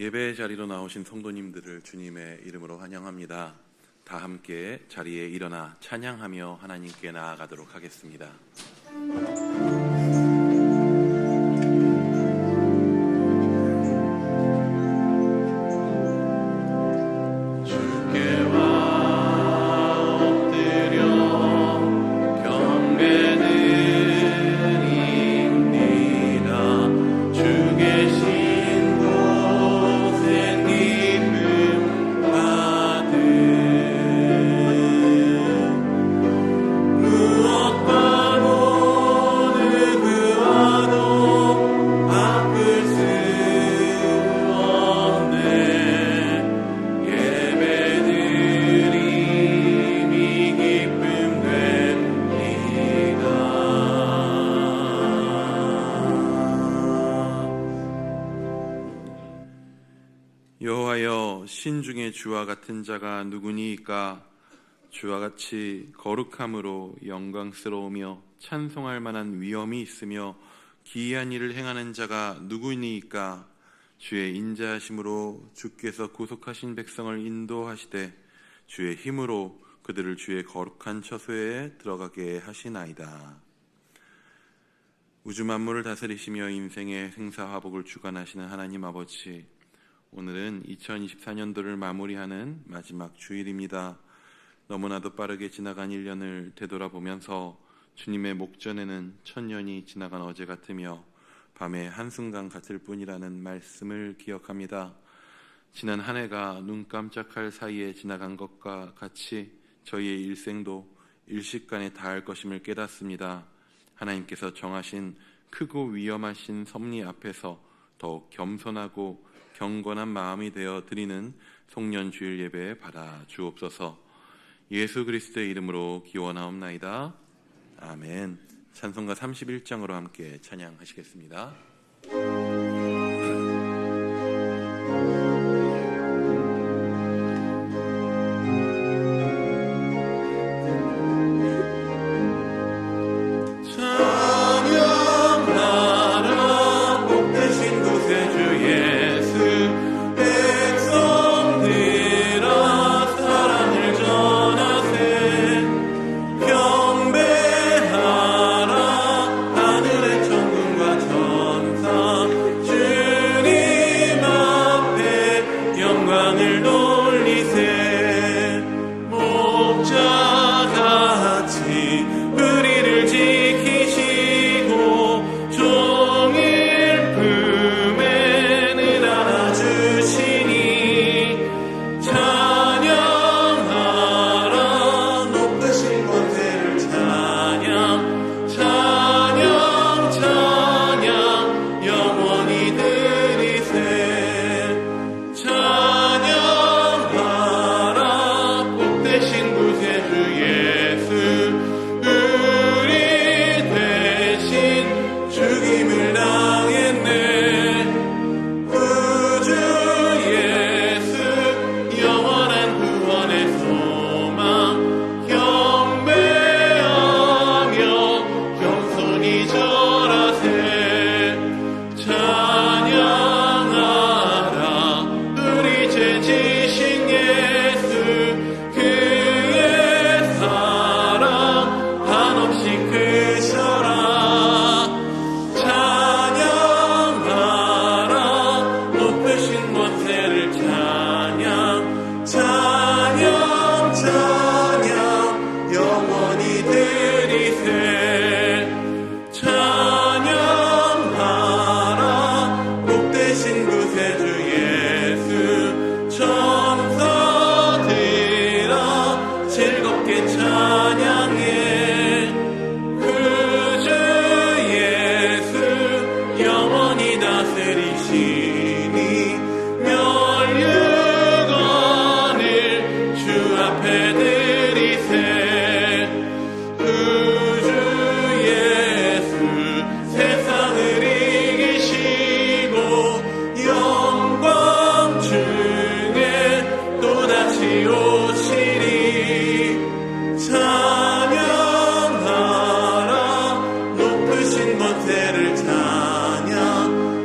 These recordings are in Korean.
예배 자리로 나오신 성도님들을 주님의 이름으로 환영합니다. 다 함께 자리에 일어나 찬양하며 하나님께 나아가도록 하겠습니다. 여호와여, 신중에 주와 같은 자가 누구니이까? 주와 같이 거룩함으로 영광스러우며 찬송할 만한 위엄이 있으며 기이한 일을 행하는 자가 누구니이까? 주의 인자하심으로 주께서 구속하신 백성을 인도하시되 주의 힘으로 그들을 주의 거룩한 처소에 들어가게 하시나이다. 우주 만물을 다스리시며 인생의 생사화복을 주관하시는 하나님 아버지, 오늘은 2024년도를 마무리하는 마지막 주일입니다. 너무나도 빠르게 지나간 1년을 되돌아보면서 주님의 목전에는 1000년이 지나간 어제 같으며 밤의 한순간 같을 뿐이라는 말씀을 기억합니다. 지난 한 해가 눈 깜짝할 사이에 지나간 것과 같이 저희의 일생도 일식간에 다할 것임을 깨닫습니다. 하나님께서 정하신 크고 위험하신 섭리 앞에서 더욱 겸손하고 경건한 마음이 되어 드리는 송년주일 예배 받아 주옵소서. 예수 그리스도의 이름으로 기원하옵나이다. 아멘. 찬송가 31장으로 함께 찬양하시겠습니다.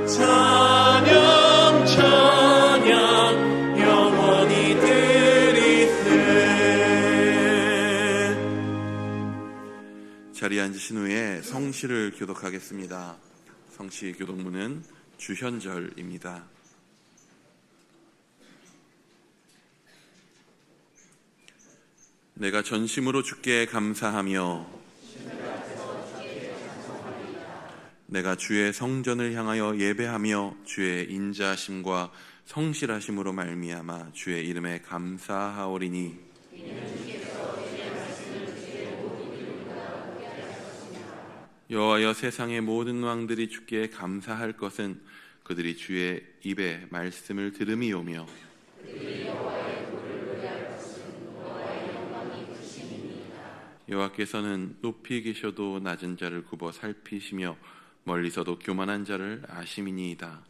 찬양 하신 후에 성시를 교독하겠습니다. 성시 교독문은 주현절입니다. 내가 전심으로 주께 감사하며 내가 주의 성전을 향하여 예배하며 주의 인자하심과 성실하심으로 말미암아 주의 이름에 감사하오리니 여호와여 세상의 모든 왕들이 주께 감사할 것은 그들이 주의 입에 말씀을 들음이오며 여호와께서는 높이 계셔도 낮은 자를 굽어 살피시며 멀리서도 교만한 자를 아심이니이다.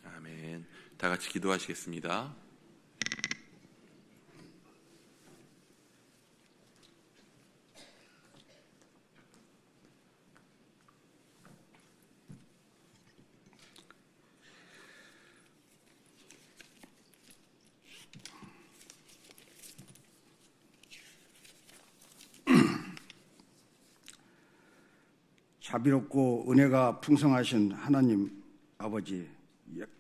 아멘. 다 같이 기도하시겠습니다. 자비롭고 은혜가 풍성하신 하나님 아버지,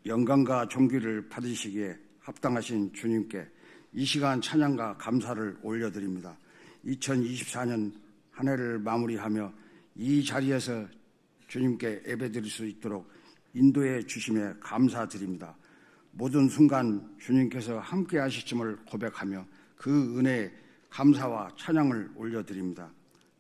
영광과 존귀를 받으시기에 합당하신 주님께 이 시간 찬양과 감사를 올려드립니다. 2024년 한 해를 마무리하며 이 자리에서 주님께 예배드릴 수 있도록 인도해 주심에 감사드립니다. 모든 순간 주님께서 함께 하시심을 고백하며 그 은혜에 감사와 찬양을 올려드립니다.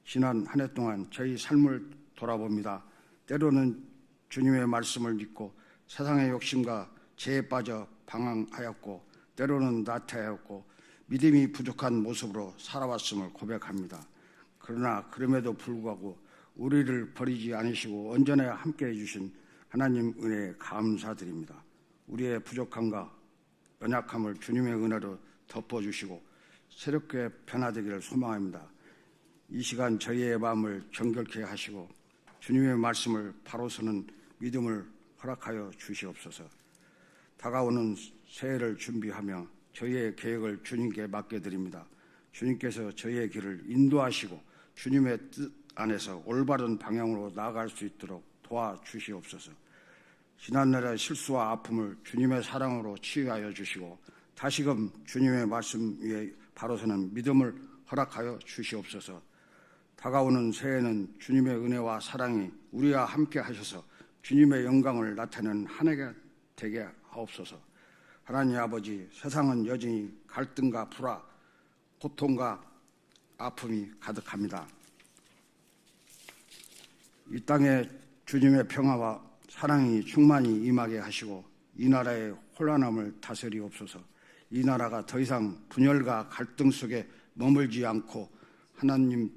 지난 한 해 동안 저희 삶을 돌아봅니다. 때로는 주님의 말씀을 믿고 세상의 욕심과 죄에 빠져 방황하였고 때로는 나태하였고 믿음이 부족한 모습으로 살아왔음을 고백합니다. 그러나 그럼에도 불구하고 우리를 버리지 않으시고 언제나 함께해 주신 하나님 은혜에 감사드립니다. 우리의 부족함과 연약함을 주님의 은혜로 덮어주시고 새롭게 변화되기를 소망합니다. 이 시간 저희의 마음을 정결케 하시고 주님의 말씀을 바로 서는 믿음을 허락하여 주시옵소서. 다가오는 새해를 준비하며 저희의 계획을 주님께 맡겨드립니다. 주님께서 저희의 길을 인도하시고 주님의 뜻 안에서 올바른 방향으로 나아갈 수 있도록 도와주시옵소서. 지난날의 실수와 아픔을 주님의 사랑으로 치유하여 주시고 다시금 주님의 말씀 위에 바로 서는 믿음을 허락하여 주시옵소서. 다가오는 새해는 주님의 은혜와 사랑이 우리와 함께 하셔서 주님의 영광을 나타내는 한 해가 되게 하옵소서. 하나님 아버지, 세상은 여전히 갈등과 불화, 고통과 아픔이 가득합니다. 이 땅에 주님의 평화와 사랑이 충만히 임하게 하시고 이 나라의 혼란함을 다스리옵소서. 이 나라가 더 이상 분열과 갈등 속에 머물지 않고 하나님의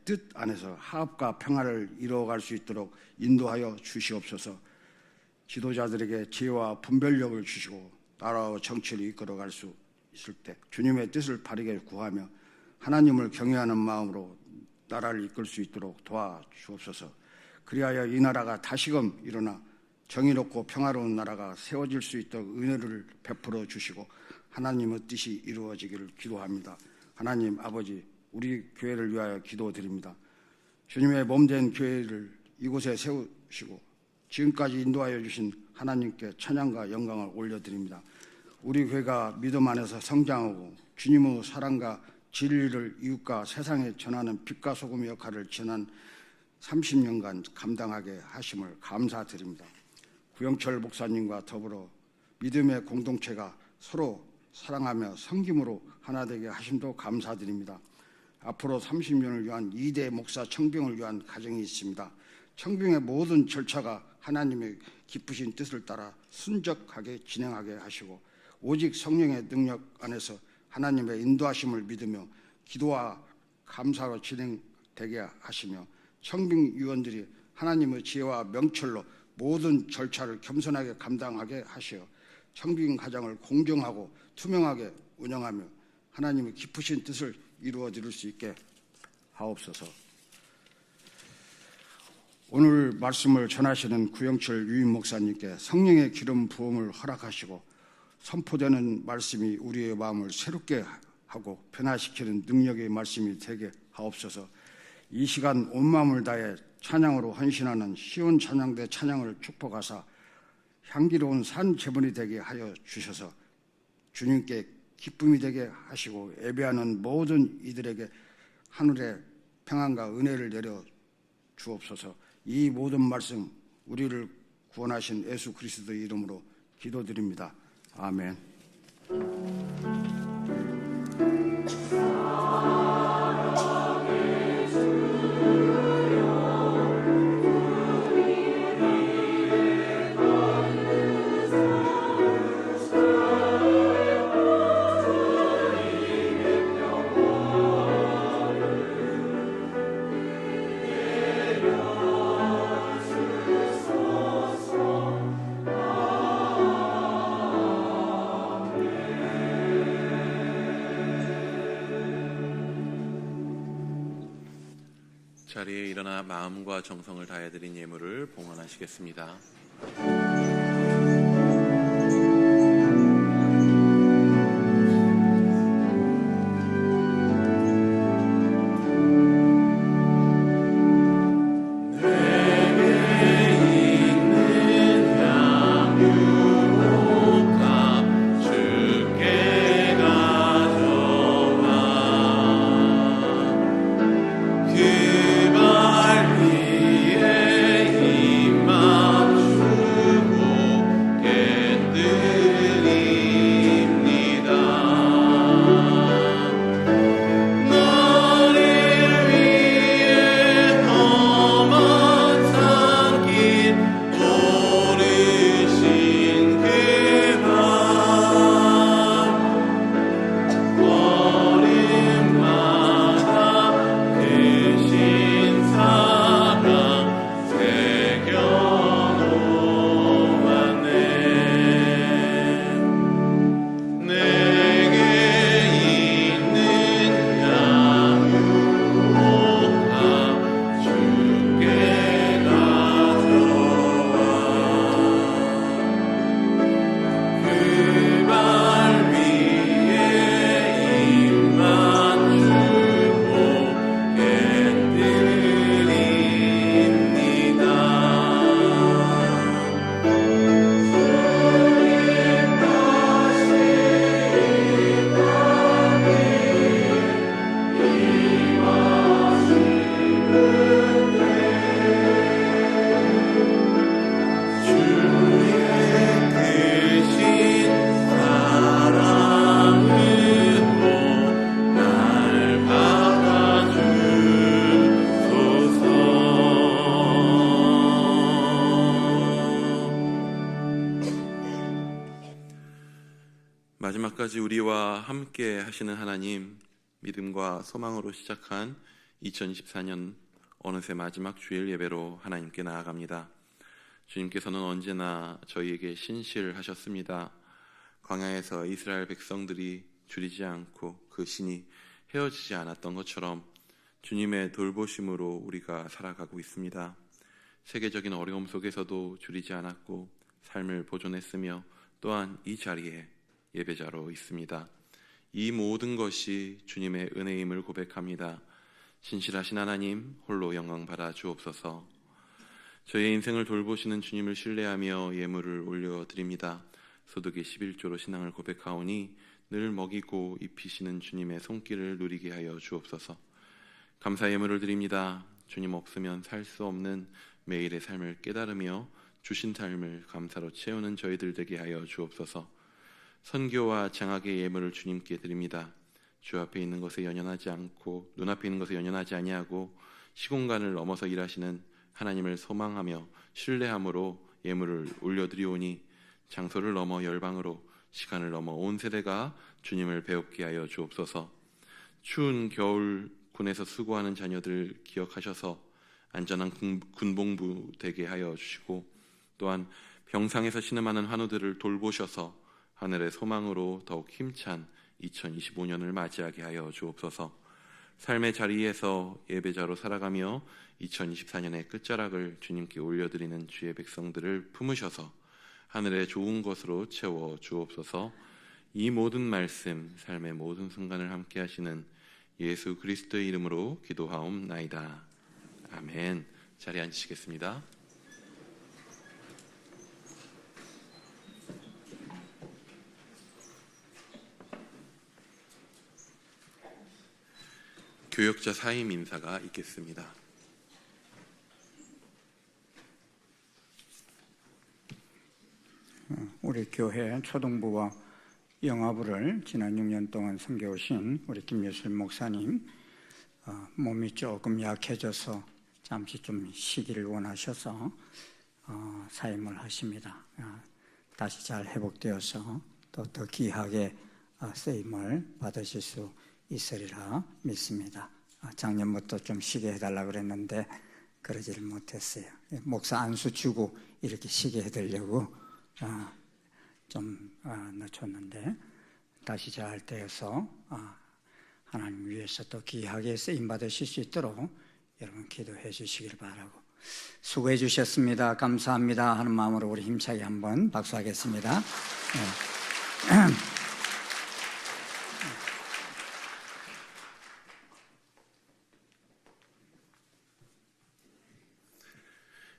뜻 안에서 화합과 평화를 이루어갈 수 있도록 인도하여 주시옵소서. 지도자들에게 지혜와 분별력을 주시고 나라와 정치를 이끌어갈 수 있을 때 주님의 뜻을 바르게 구하며 하나님을 경외하는 마음으로 나라를 이끌 수 있도록 도와주옵소서. 그리하여 이 나라가 다시금 일어나 정의롭고 평화로운 나라가 세워질 수 있도록 은혜를 베풀어 주시고 하나님의 뜻이 이루어지기를 기도합니다. 하나님 아버지, 우리 교회를 위하여 기도드립니다. 주님의 몸된 교회를 이곳에 세우시고 지금까지 인도하여 주신 하나님께 찬양과 영광을 올려드립니다. 우리 교회가 믿음 안에서 성장하고 주님의 사랑과 진리를 이웃과 세상에 전하는 빛과 소금의 역할을 지난 30년간 감당하게 하심을 감사드립니다. 구영철 목사님과 더불어 믿음의 공동체가 서로 사랑하며 섬김으로 하나 되게 하심도 감사드립니다. 앞으로 30년을 위한 2대 목사 청빙을 위한 과정이 있습니다. 청빙의 모든 절차가 하나님의 기쁘신 뜻을 따라 순적하게 진행하게 하시고 오직 성령의 능력 안에서 하나님의 인도하심을 믿으며 기도와 감사로 진행되게 하시며 청빙위원들이 하나님의 지혜와 명철로 모든 절차를 겸손하게 감당하게 하시어 청빙 과정을 공정하고 투명하게 운영하며 하나님의 기쁘신 뜻을 이루어 드릴 수 있게 하옵소서. 오늘 말씀을 전하시는 구영철 유임 목사님께 성령의 기름 부음을 허락하시고 선포되는 말씀이 우리의 마음을 새롭게 하고 변화시키는 능력의 말씀이 되게 하옵소서. 이 시간 온 마음을 다해 찬양으로 헌신하는 시온 찬양대 찬양을 축복하사 향기로운 산 제물이 되게 하여 주셔서 주님께 기쁨이 되게 하시고 예배하는 모든 이들에게 하늘의 평안과 은혜를 내려 주옵소서. 이 모든 말씀 우리를 구원하신 예수 그리스도의 이름으로 기도드립니다. 아멘. 자리에 일어나 마음과 정성을 다해드린 예물을 봉헌하시겠습니다. 마지막까지 우리와 함께 하시는 하나님, 믿음과 소망으로 시작한 2024년 어느새 마지막 주일 예배로 하나님께 나아갑니다. 주님께서는 언제나 저희에게 신실하셨습니다. 광야에서 이스라엘 백성들이 줄이지 않고 그 신이 헤어지지 않았던 것처럼 주님의 돌보심으로 우리가 살아가고 있습니다. 세계적인 어려움 속에서도 줄이지 않았고 삶을 보존했으며 또한 이 자리에 예배자로 있습니다. 이 모든 것이 주님의 은혜임을 고백합니다. 신실하신 하나님 홀로 영광 받아 주옵소서. 저의 인생을 돌보시는 주님을 신뢰하며 예물을 올려드립니다. 소득의 11조로 신앙을 고백하오니 늘 먹이고 입히시는 주님의 손길을 누리게 하여 주옵소서. 감사 예물을 드립니다. 주님 없으면 살 수 없는 매일의 삶을 깨달으며 주신 삶을 감사로 채우는 저희들 되게 하여 주옵소서. 선교와 장학의 예물을 주님께 드립니다. 주 앞에 있는 것에 연연하지 않고 눈앞에 있는 것에 연연하지 아니하고 시공간을 넘어서 일하시는 하나님을 소망하며 신뢰함으로 예물을 올려드리오니 장소를 넘어 열방으로 시간을 넘어 온 세대가 주님을 배웁게 하여 주옵소서. 추운 겨울 군에서 수고하는 자녀들 기억하셔서 안전한 군복무 되게 하여 주시고 또한 병상에서 신음하는 환우들을 돌보셔서 하늘의 소망으로 더욱 힘찬 2025년을 맞이하게 하여 주옵소서. 삶의 자리에서 예배자로 살아가며 2024년의 끝자락을 주님께 올려드리는 주의 백성들을 품으셔서 하늘의 좋은 것으로 채워 주옵소서. 이 모든 말씀, 삶의 모든 순간을 함께 하시는 예수 그리스도의 이름으로 기도하옵나이다. 아멘. 자리에 앉으시겠습니다. 교역자 사임 인사가 있겠습니다. 우리 교회 초등부와 영아부를 지난 6년 동안 섬겨오신 우리 김예술 목사님, 몸이 조금 약해져서 잠시 좀 쉬기를 원하셔서 사임을 하십니다. 다시 잘 회복되어서 또 더 귀하게 쓰임을 받으실 수 있으리라 믿습니다. 작년부터 좀 쉬게 해달라고 그랬는데 그러지를 못했어요. 목사 안수 주고 이렇게 쉬게 해드리려고 좀 늦췄는데 다시 잘 되어서 하나님 위해서 또 귀하게 쓰임 받으실 수 있도록 여러분 기도해 주시길 바라고, 수고해 주셨습니다. 감사합니다 하는 마음으로 우리 힘차게 한번 박수하겠습니다.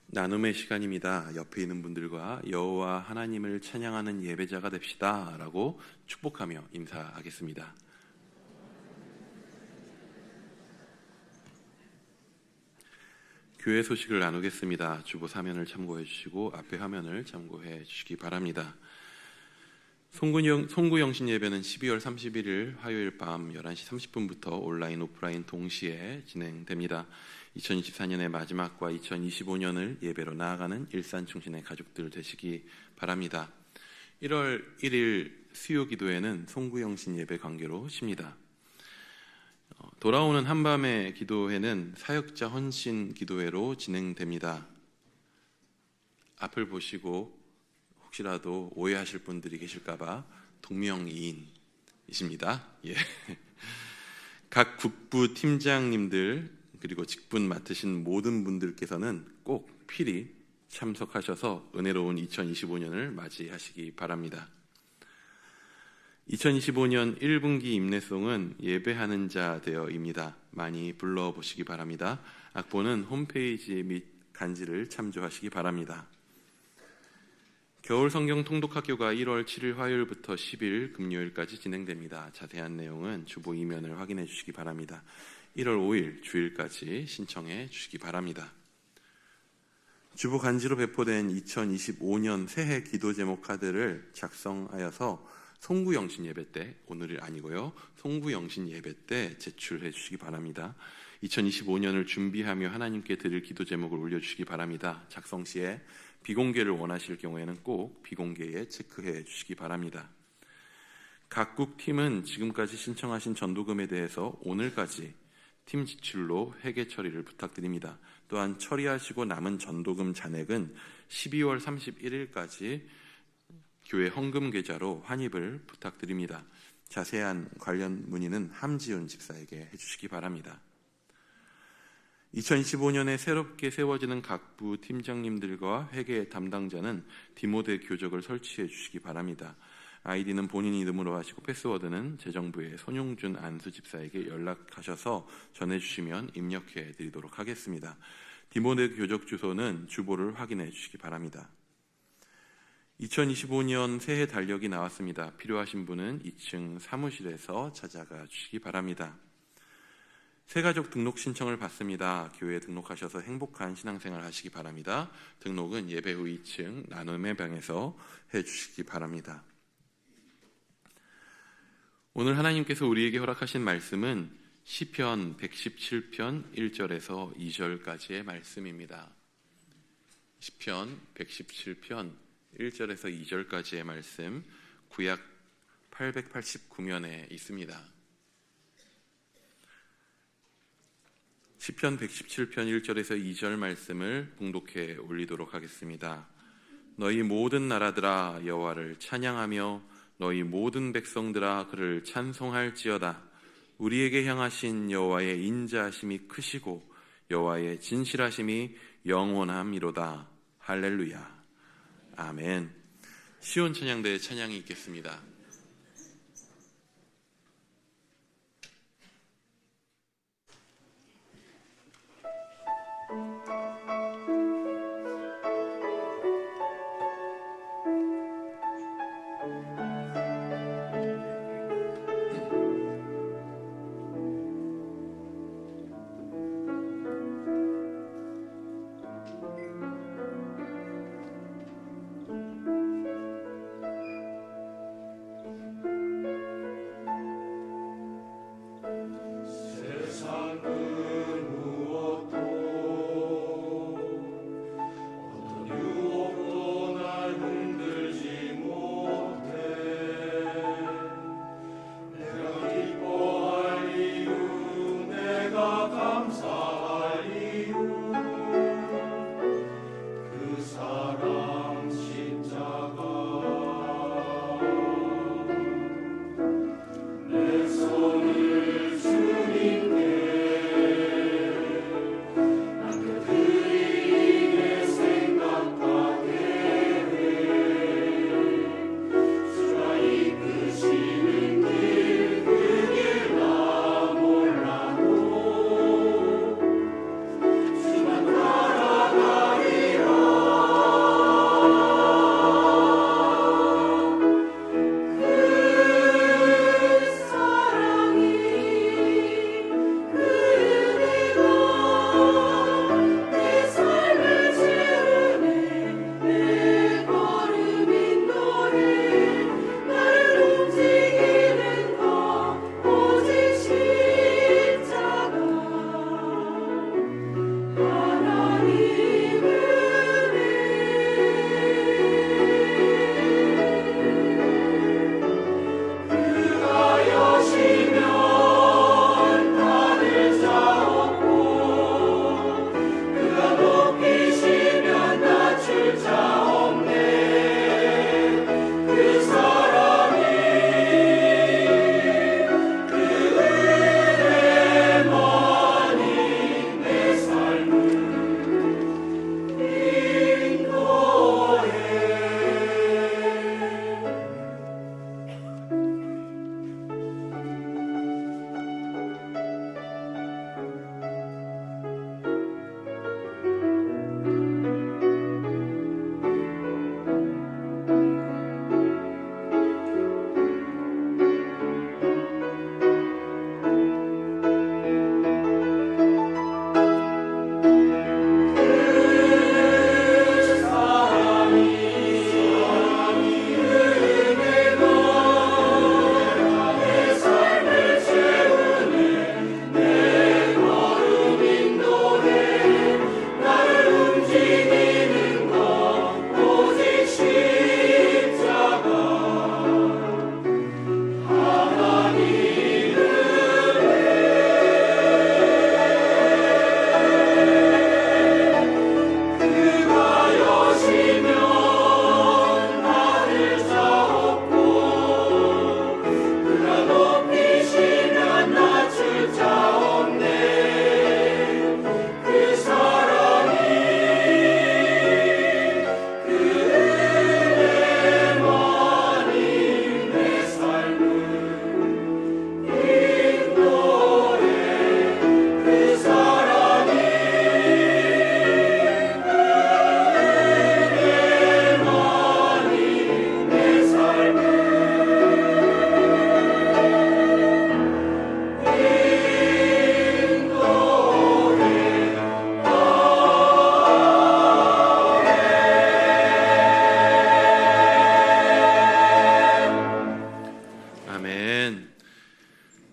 나눔의 시간입니다. 옆에 있는 분들과 여호와 하나님을 찬양하는 예배자가 됩시다 라고 축복하며 인사하겠습니다. 교회 소식을 나누겠습니다. 주보 사면을 참고해 주시고 앞에 화면을 참고해 주시기 바랍니다. 송구영신 예배는 12월 31일 화요일 밤 11시 30분부터 온라인 오프라인 동시에 진행됩니다. 2024년의 마지막과 2025년을 예배로 나아가는 일산충신의 가족들 되시기 바랍니다. 1월 1일 수요 기도회는 송구영신 예배 관계로 쉽니다. 돌아오는 한밤의 기도회는 사역자 헌신 기도회로 진행됩니다. 앞을 보시고 혹시라도 오해하실 분들이 계실까봐 동명이인이십니다. 예. 각 국부 팀장님들 그리고 직분 맡으신 모든 분들께서는 꼭 필히 참석하셔서 은혜로운 2025년을 맞이하시기 바랍니다. 2025년 1분기 임내송은 예배하는 자 되어입니다. 많이 불러보시기 바랍니다. 악보는 홈페이지 및 간지를 참조하시기 바랍니다. 겨울 성경 통독학교가 1월 7일 화요일부터 10일 금요일까지 진행됩니다. 자세한 내용은 주보 이면을 확인해 주시기 바랍니다. 1월 5일 주일까지 신청해 주시기 바랍니다. 주보 간지로 배포된 2025년 새해 기도 제목 카드를 작성하여서 송구영신 예배 때, 오늘이 아니고요, 송구영신 예배 때 제출해 주시기 바랍니다. 2025년을 준비하며 하나님께 드릴 기도 제목을 올려주시기 바랍니다. 작성 시에 비공개를 원하실 경우에는 꼭 비공개에 체크해 주시기 바랍니다. 각국 팀은 지금까지 신청하신 전도금에 대해서 오늘까지 팀 지출로 회계 처리를 부탁드립니다. 또한 처리하시고 남은 전도금 잔액은 12월 31일까지 교회 헌금 계좌로 환입을 부탁드립니다. 자세한 관련 문의는 함지훈 집사에게 해주시기 바랍니다. 2025년에 새롭게 세워지는 각부 팀장님들과 회계 담당자는 디모데 교적을 설치해 주시기 바랍니다. 아이디는 본인 이름으로 하시고 패스워드는 재정부의 손용준 안수 집사에게 연락하셔서 전해주시면 입력해 드리도록 하겠습니다. 디모데 교적 주소는 주보를 확인해 주시기 바랍니다. 2025년 새해 달력이 나왔습니다. 필요하신 분은 2층 사무실에서 찾아가 주시기 바랍니다. 새가족 등록 신청을 받습니다. 교회에 등록하셔서 행복한 신앙생활 하시기 바랍니다. 등록은 예배 후 2층 나눔의 방에서 해주시기 바랍니다. 오늘 하나님께서 우리에게 허락하신 말씀은 시편 117편 1절에서 2절까지의 말씀입니다. 시편 117편 1절에서 2절까지의 말씀, 구약 889면에 있습니다. 시편 117편 1절에서 2절 말씀을 봉독해 올리도록 하겠습니다. 너희 모든 나라들아 여호와를 찬양하며 너희 모든 백성들아 그를 찬송할지어다. 우리에게 향하신 여호와의 인자하심이 크시고 여호와의 진실하심이 영원함이로다. 할렐루야. 아멘. 시온 찬양대의 찬양이 있겠습니다.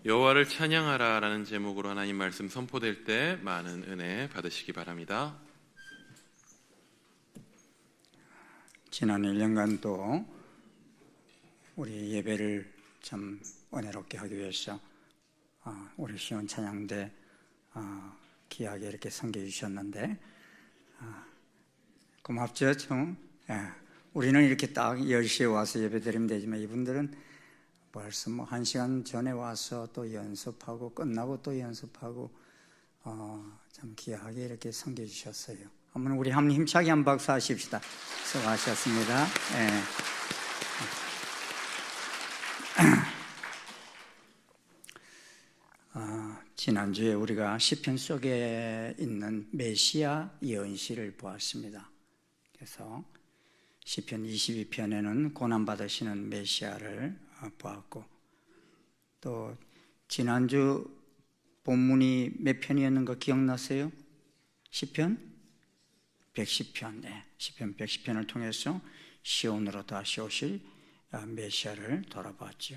여호와를 찬양하라라는 제목으로 하나님 말씀 선포될 때 많은 은혜 받으시기 바랍니다. 지난 1년간도 우리 예배를 참 은혜롭게 하기 위해서 우리 시온 찬양대 귀하게 이렇게 섬겨 주셨는데 고맙죠. 좀 우리는 이렇게 딱 10시에 와서 예배 드리면 되지만 이분들은 벌써 뭐 1시간 전에 와서 또 연습하고 끝나고 또 연습하고 참 귀하게 이렇게 섬겨주셨어요. 우리 한번 힘차게 한 박수 하십시다. 수고하셨습니다. 예. 지난주에 우리가 시편 속에 있는 메시아 예언시를 보았습니다. 그래서 시편 22편에는 고난받으시는 메시아를 보았고, 또 지난주 본문이 몇 편이었는가 기억나세요? 시편 110편. 네, 시편 110편을 통해서 시온으로 다시 오실 메시아를 돌아봤죠.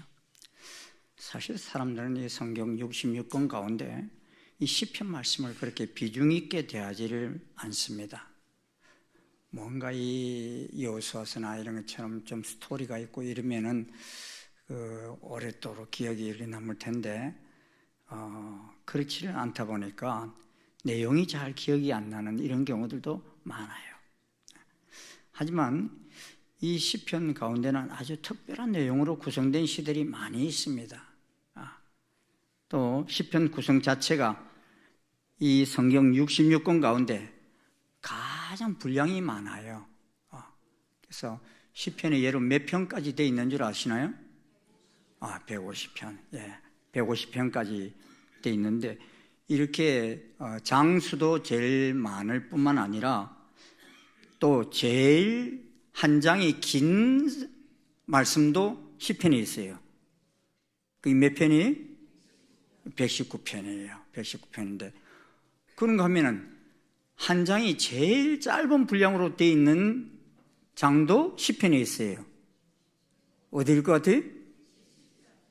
사실 사람들은 이 성경 66권 가운데 이 시편 말씀을 그렇게 비중 있게 대하지를 않습니다. 뭔가 이 여호수아서나 이런 것처럼 좀 스토리가 있고 이러면은 오랫도록 기억이 남을 텐데 그렇지는 않다 보니까 내용이 잘 기억이 안 나는 이런 경우들도 많아요. 하지만 이 시편 가운데는 아주 특별한 내용으로 구성된 시들이 많이 있습니다. 또 시편 구성 자체가 이 성경 66권 가운데 가장 분량이 많아요. 그래서 시편의 예로 몇 편까지 되어 있는 줄 아시나요? 150편. 예, 150편까지 되어 있는데 이렇게 장수도 제일 많을 뿐만 아니라 또 제일 한 장이 긴 말씀도 시편에 있어요. 그게 몇 편이? 119편이에요. 119편인데 그런가 하면은 한 장이 제일 짧은 분량으로 되어 있는 장도 시편에 있어요. 어디일 것 같아요?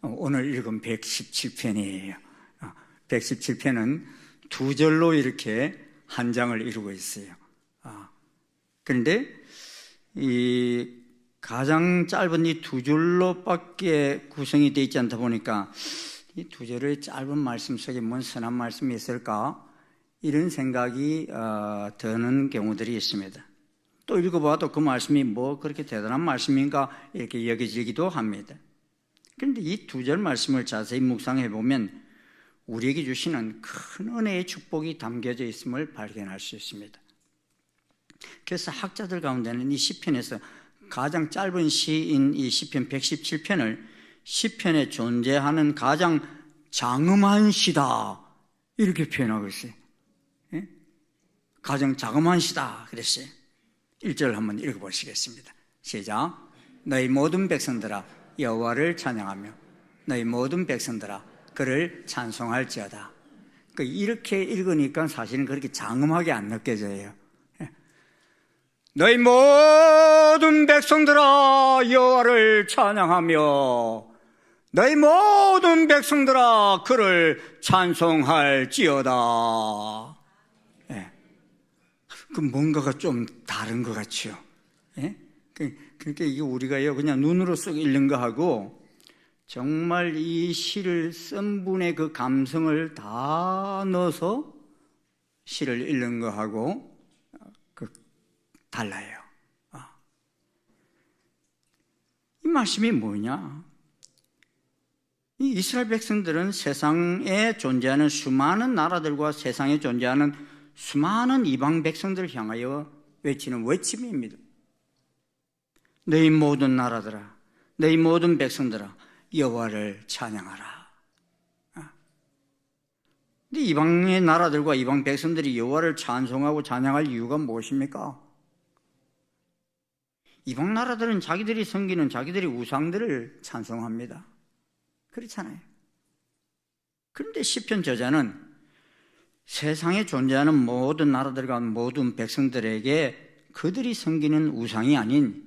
오늘 읽은 117편이에요. 117편은 두 절로 이렇게 한 장을 이루고 있어요. 그런데 이 가장 짧은 이 두 줄로밖에 구성이 되어 있지 않다 보니까 이 두 절의 짧은 말씀 속에 뭔 선한 말씀이 있을까? 이런 생각이 드는 경우들이 있습니다. 또 읽어봐도 그 말씀이 뭐 그렇게 대단한 말씀인가 이렇게 여겨지기도 합니다. 그런데 이 두 절 말씀을 자세히 묵상해 보면 우리에게 주시는 큰 은혜의 축복이 담겨져 있음을 발견할 수 있습니다. 그래서 학자들 가운데는 이 시편에서 가장 짧은 시인 이 시편 117편을 시편에 존재하는 가장 장엄한 시다 이렇게 표현하고 있어요. 예? 가장 장엄한 시다 그랬어요. 1절 한번 읽어보시겠습니다. 시작. 너희 모든 백성들아 여호와를 찬양하며 너희 모든 백성들아 그를 찬송할지어다. 이렇게 읽으니까 사실은 그렇게 장엄하게 안 느껴져요. 너희 모든 백성들아 여호와를 찬양하며 너희 모든 백성들아 그를 찬송할지어다. 예. 그 뭔가가 좀 다른 것 같죠. 예? 그러니까 이게 우리가요 그냥 눈으로 쏙 읽는 거 하고 정말 이 시를 쓴 분의 그 감성을 다 넣어서 시를 읽는 거 하고 달라요. 이 말씀이 뭐냐? 이 이스라엘 백성들은 세상에 존재하는 수많은 나라들과 세상에 존재하는 수많은 이방 백성들을 향하여 외치는 외침입니다. 너희 모든 나라들아, 너희 모든 백성들아, 여호와를 찬양하라. 근데 이방의 나라들과 이방 백성들이 여호와를 찬송하고 찬양할 이유가 무엇입니까? 이방 나라들은 자기들이 섬기는 자기들의 우상들을 찬송합니다. 그렇잖아요. 그런데 시편 저자는 세상에 존재하는 모든 나라들과 모든 백성들에게 그들이 섬기는 우상이 아닌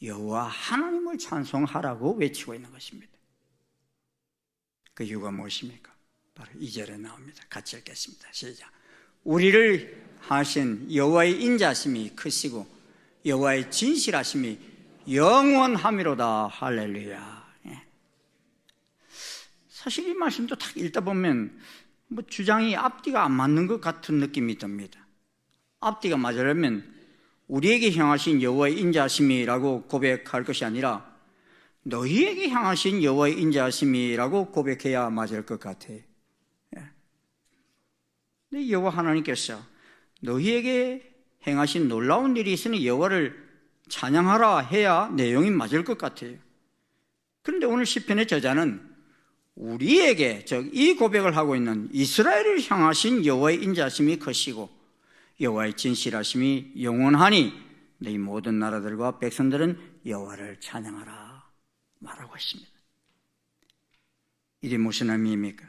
여호와 하나님을 찬송하라고 외치고 있는 것입니다. 그 이유가 무엇입니까? 바로 2절에 나옵니다. 같이 읽겠습니다. 시작. 우리를 하신 여호와의 인자심이 크시고 여호와의 진실하심이 영원함이로다. 할렐루야. 사실 이 말씀도 딱 읽다 보면 뭐 주장이 앞뒤가 안 맞는 것 같은 느낌이 듭니다. 앞뒤가 맞으려면 우리에게 향하신 여호와의 인자하심이라고 고백할 것이 아니라 너희에게 향하신 여호와의 인자하심이라고 고백해야 맞을 것 같아요. 근데 여호와 하나님께서 너희에게 행하신 놀라운 일이 있으니 여호와를 찬양하라 해야 내용이 맞을 것 같아요. 그런데 오늘 시편의 저자는 우리에게, 즉 이 고백을 하고 있는 이스라엘을 향하신 여호와의 인자하심이 크시고 여호와의 진실하심이 영원하니 너희 모든 나라들과 백성들은 여호와를 찬양하라 말하고 있습니다. 이게 무슨 의미입니까?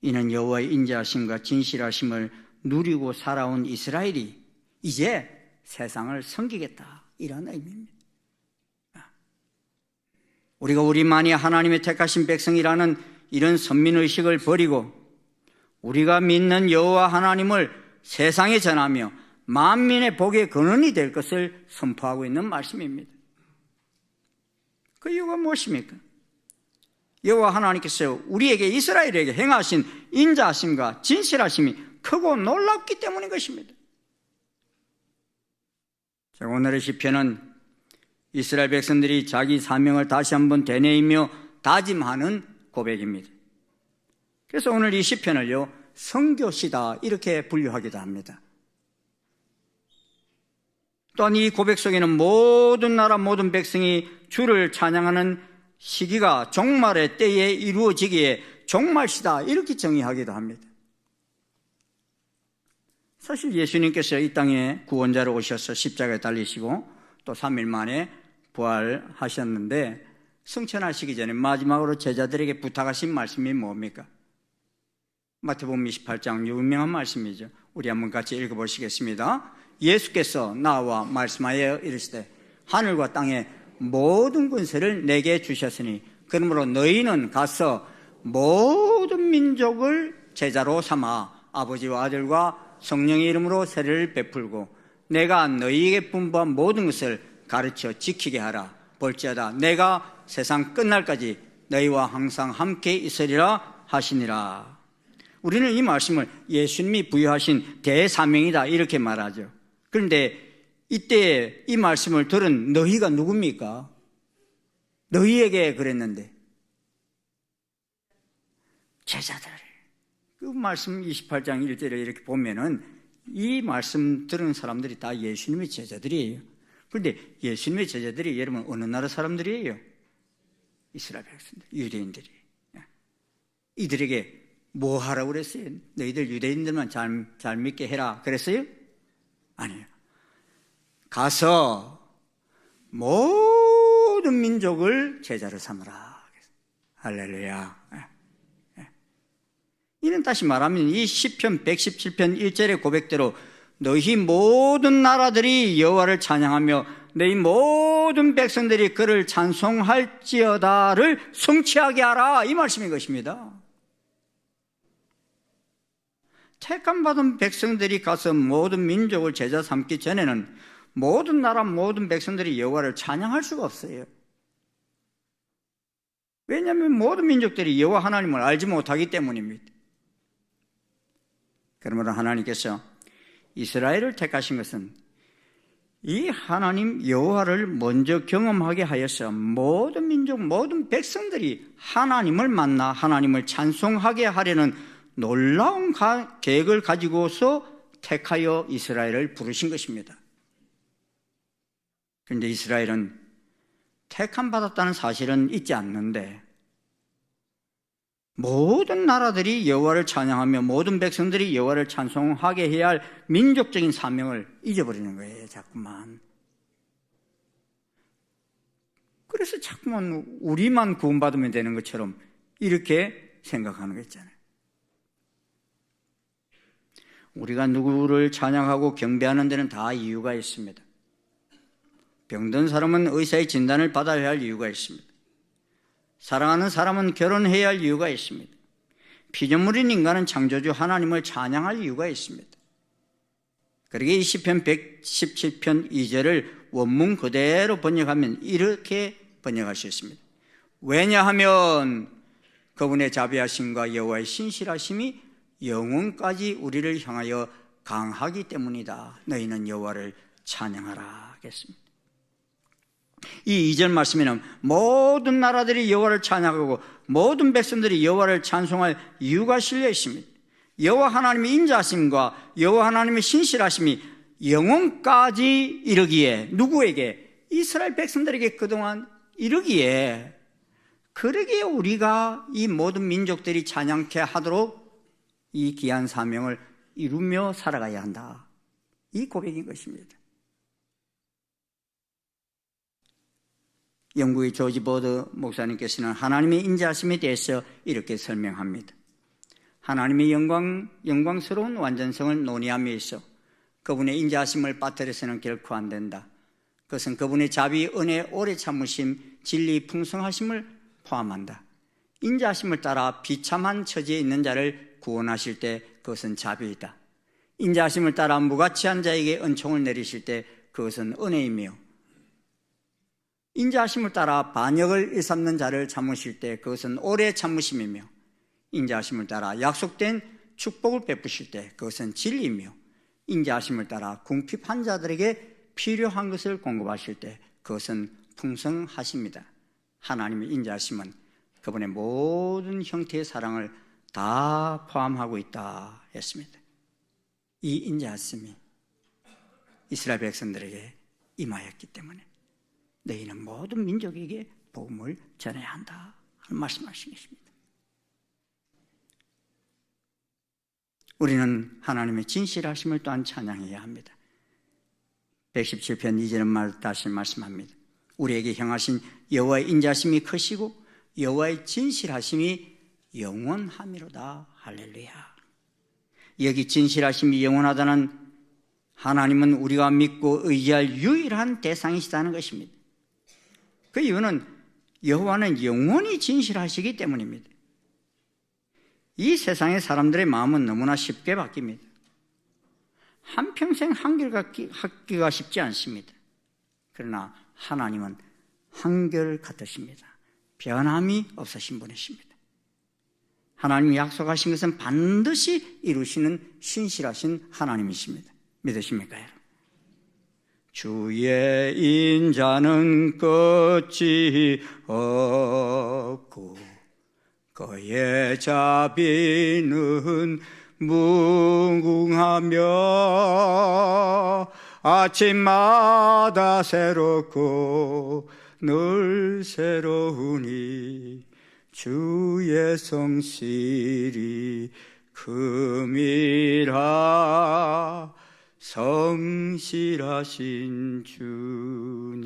이는 여호와의 인자하심과 진실하심을 누리고 살아온 이스라엘이 이제 세상을 섬기겠다, 이런 의미입니다. 우리가 우리만이 하나님의 택하신 백성이라는 이런 선민의식을 버리고 우리가 믿는 여호와 하나님을 세상에 전하며 만민의 복의 근원이 될 것을 선포하고 있는 말씀입니다. 그 이유가 무엇입니까? 여호와 하나님께서 우리에게, 이스라엘에게 행하신 인자하심과 진실하심이 크고 놀랍기 때문인 것입니다. 자, 오늘의 시편은 이스라엘 백성들이 자기 사명을 다시 한번 되뇌이며 다짐하는 고백입니다. 그래서 오늘 이 시편을요, 선교시다 이렇게 분류하기도 합니다. 또한 이 고백 속에는 모든 나라 모든 백성이 주를 찬양하는 시기가 종말의 때에 이루어지기에 종말시다 이렇게 정의하기도 합니다. 사실 예수님께서 이 땅에 구원자로 오셔서 십자가에 달리시고 또 3일 만에 부활하셨는데 승천하시기 전에 마지막으로 제자들에게 부탁하신 말씀이 뭡니까? 마태복음 28장 유명한 말씀이죠. 우리 한번 같이 읽어보시겠습니다. 예수께서 나와 말씀하여 이르시되 하늘과 땅의 모든 권세를 내게 주셨으니 그러므로 너희는 가서 모든 민족을 제자로 삼아 아버지와 아들과 성령의 이름으로 세례를 베풀고 내가 너희에게 분부한 모든 것을 가르쳐 지키게 하라. 볼지어다 내가 세상 끝날까지 너희와 항상 함께 있으리라 하시니라. 우리는 이 말씀을 예수님이 부여하신 대사명이다 이렇게 말하죠. 그런데 이때 이 말씀을 들은 너희가 누굽니까? 너희에게 그랬는데 제자들. 그 말씀 28장 1절에 이렇게 보면은 이 말씀 들은 사람들이 다 예수님의 제자들이에요. 그런데 예수님의 제자들이 여러분 어느 나라 사람들이에요? 이스라엘 백성들, 유대인들이. 이들에게 뭐 하라고 그랬어요? 너희들 유대인들만 잘 믿게 해라 그랬어요? 아니에요. 가서 모든 민족을 제자로 삼으라. 할렐루야. 이는 다시 말하면 이 시편 117편 1절의 고백대로 너희 모든 나라들이 여호와를 찬양하며 너희 모든 백성들이 그를 찬송할지어다를 성취하게 하라 이 말씀인 것입니다. 택함받은 백성들이 가서 모든 민족을 제자 삼기 전에는 모든 나라 모든 백성들이 여호와를 찬양할 수가 없어요. 왜냐하면 모든 민족들이 여호와 하나님을 알지 못하기 때문입니다. 그러므로 하나님께서 이스라엘을 택하신 것은 이 하나님 여호와를 먼저 경험하게 하여서 모든 민족 모든 백성들이 하나님을 만나 하나님을 찬송하게 하려는 놀라운 계획을 가지고서 택하여 이스라엘을 부르신 것입니다. 그런데 이스라엘은 택함 받았다는 사실은 잊지 않는데 모든 나라들이 여호와를 찬양하며 모든 백성들이 여호와를 찬송하게 해야 할 민족적인 사명을 잊어버리는 거예요. 자꾸만. 그래서 자꾸만 우리만 구원받으면 되는 것처럼 이렇게 생각하는 거 있잖아요. 우리가 누구를 찬양하고 경배하는 데는 다 이유가 있습니다. 병든 사람은 의사의 진단을 받아야 할 이유가 있습니다. 사랑하는 사람은 결혼해야 할 이유가 있습니다. 피조물인 인간은 창조주 하나님을 찬양할 이유가 있습니다. 그러기에 이 시편 117편 2절을 원문 그대로 번역하면 이렇게 번역할 수 있습니다. 왜냐하면 그분의 자비하심과 여호와의 신실하심이 영원까지 우리를 향하여 강하기 때문이다. 너희는 여호와를 찬양하라 하겠습니다. 이 2절 말씀에는 모든 나라들이 여호와를 찬양하고 모든 백성들이 여호와를 찬송할 이유가 실려 있습니다. 여호와 하나님의 인자하심과 여호와 하나님의 신실하심이 영원까지 이르기에, 누구에게? 이스라엘 백성들에게 그동안 이르기에, 그러기에 우리가 이 모든 민족들이 찬양케 하도록 이 귀한 사명을 이루며 살아가야 한다. 이 고백인 것입니다. 영국의 조지 보드 목사님께서는 하나님의 인자하심에 대해서 이렇게 설명합니다. 하나님의 영광스러운 완전성을 논의함에 있어 그분의 인자하심을 빠뜨려서는 결코 안 된다. 그것은 그분의 자비, 은혜, 오래 참으심, 진리, 풍성하심을 포함한다. 인자하심을 따라 비참한 처지에 있는 자를 구원하실 때 그것은 자비이다. 인자하심을 따라 무가치한 자에게 은총을 내리실 때 그것은 은혜이며, 인자하심을 따라 반역을 일삼는 자를 참으실 때 그것은 오래 참으심이며, 인자하심을 따라 약속된 축복을 베푸실 때 그것은 진리이며, 인자하심을 따라 궁핍한 자들에게 필요한 것을 공급하실 때 그것은 풍성하십니다. 하나님의 인자하심은 그분의 모든 형태의 사랑을 다 포함하고 있다 했습니다. 이 인자하심이 이스라엘 백성들에게 임하였기 때문에 너희는 모든 민족에게 복음을 전해야 한다 하는 말씀하신 것입니다. 우리는 하나님의 진실하심을 또한 찬양해야 합니다. 117편 2절은 다시 말씀합니다. 우리에게 향하신 여호와의 인자하심이 크시고 여호와의 진실하심이 영원함이로다. 할렐루야. 여기 진실하심이 영원하다는 하나님은 우리가 믿고 의지할 유일한 대상이시다는 것입니다. 그 이유는 여호와는 영원히 진실하시기 때문입니다. 이 세상의 사람들의 마음은 너무나 쉽게 바뀝니다. 한평생 한결같기가 쉽지 않습니다. 그러나 하나님은 한결같으십니다. 변함이 없으신 분이십니다. 하나님이 약속하신 것은 반드시 이루시는 신실하신 하나님이십니다. 믿으십니까, 여러분? 주의 인자는 끝이 없고 그의 자비는 무궁하며 아침마다 새롭고 늘 새로우니 주의 성실이 금이라 성실하신 주님.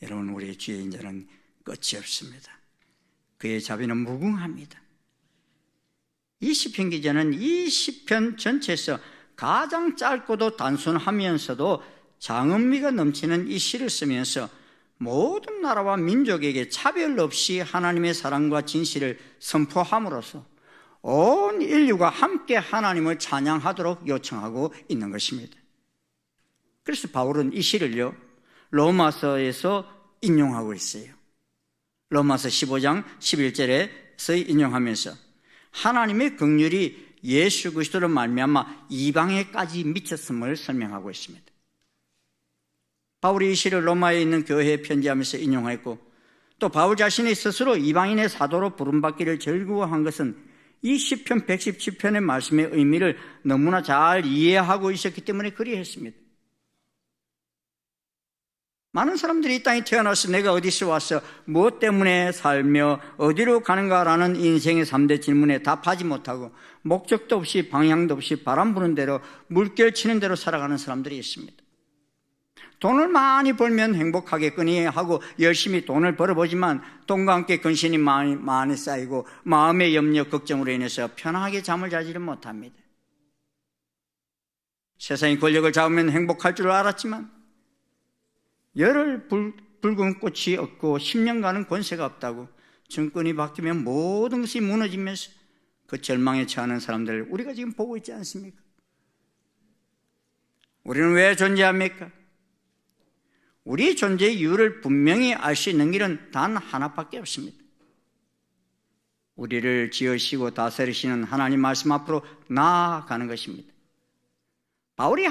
여러분, 우리의 주의 인자는 끝이 없습니다. 그의 자비는 무궁합니다. 이 시편 기자는 이 시편 전체에서 가장 짧고도 단순하면서도 장엄미가 넘치는 이 시를 쓰면서 모든 나라와 민족에게 차별 없이 하나님의 사랑과 진실을 선포함으로써 온 인류가 함께 하나님을 찬양하도록 요청하고 있는 것입니다. 그래서 바울은 이 시를요, 로마서에서 인용하고 있어요. 로마서 15장 11절에서 인용하면서 하나님의 긍휼이 예수 그리스도로 말미암아 이방에까지 미쳤음을 설명하고 있습니다. 바울이 이 시를 로마에 있는 교회에 편지하면서 인용했고, 또 바울 자신이 스스로 이방인의 사도로 부름받기를 즐거워한 것은 이 시편 117편의 말씀의 의미를 너무나 잘 이해하고 있었기 때문에 그리했습니다. 많은 사람들이 이 땅에 태어나서 내가 어디서 와서 무엇 때문에 살며 어디로 가는가라는 인생의 3대 질문에 답하지 못하고 목적도 없이 방향도 없이 바람 부는 대로 물결 치는 대로 살아가는 사람들이 있습니다. 돈을 많이 벌면 행복하겠거니 하고 열심히 돈을 벌어보지만 돈과 함께 근심이 많이 쌓이고 마음의 염려, 걱정으로 인해서 편하게 잠을 자지를 못합니다. 세상의 권력을 잡으면 행복할 줄 알았지만 열흘 붉은 꽃이 없고 10년간은 권세가 없다고 정권이 바뀌면 모든 것이 무너지면서 그 절망에 처하는 사람들을 우리가 지금 보고 있지 않습니까? 우리는 왜 존재합니까? 우리의 존재의 이유를 분명히 알 수 있는 길은 단 하나밖에 없습니다. 우리를 지으시고 다스리시는 하나님 말씀 앞으로 나아가는 것입니다. 바울이 이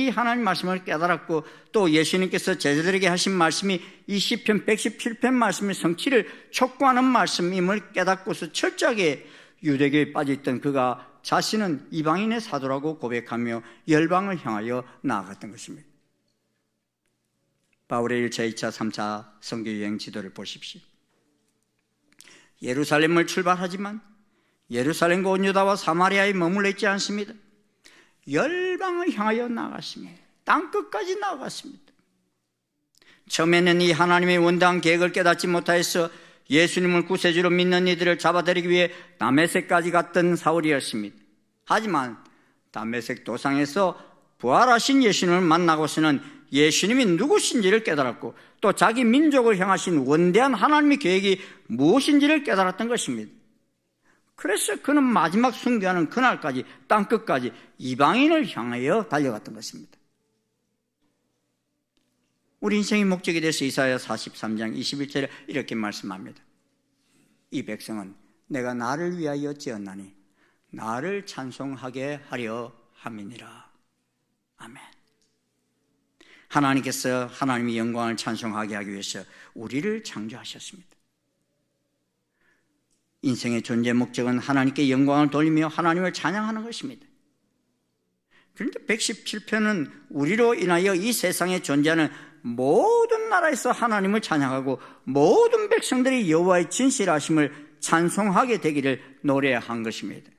하나님 말씀을 깨달았고 또 예수님께서 제자들에게 하신 말씀이 이 시편 117편 말씀의 성취를 촉구하는 말씀임을 깨닫고서 철저하게 유대교에 빠져있던 그가 자신은 이방인의 사도라고 고백하며 열방을 향하여 나아갔던 것입니다. 바울의 1차, 2차, 3차 선교여행 지도를 보십시오. 예루살렘을 출발하지만 예루살렘과 온 유다와 사마리아에 머물러 있지 않습니다. 열방을 향하여 나아갔습니다. 땅끝까지 나아갔습니다. 처음에는 이 하나님의 원대한 계획을 깨닫지 못하여서 예수님을 구세주로 믿는 이들을 잡아들이기 위해 다메섹까지 갔던 사울이었습니다. 하지만 다메섹 도상에서 부활하신 예수님을 만나고서는 예수님이 누구신지를 깨달았고 또 자기 민족을 향하신 원대한 하나님의 계획이 무엇인지를 깨달았던 것입니다. 그래서 그는 마지막 순교하는 그날까지 땅끝까지 이방인을 향하여 달려갔던 것입니다. 우리 인생의 목적에 대해서 이사야 43장 21절에 이렇게 말씀합니다. 이 백성은 내가 나를 위하여 지었나니 나를 찬송하게 하려 함이니라. 아멘. 하나님께서 하나님의 영광을 찬송하게 하기 위해서 우리를 창조하셨습니다. 인생의 존재 목적은 하나님께 영광을 돌리며 하나님을 찬양하는 것입니다. 그런데 117편은 우리로 인하여 이 세상에 존재하는 모든 나라에서 하나님을 찬양하고 모든 백성들이 여호와의 진실하심을 찬송하게 되기를 노래한 것입니다.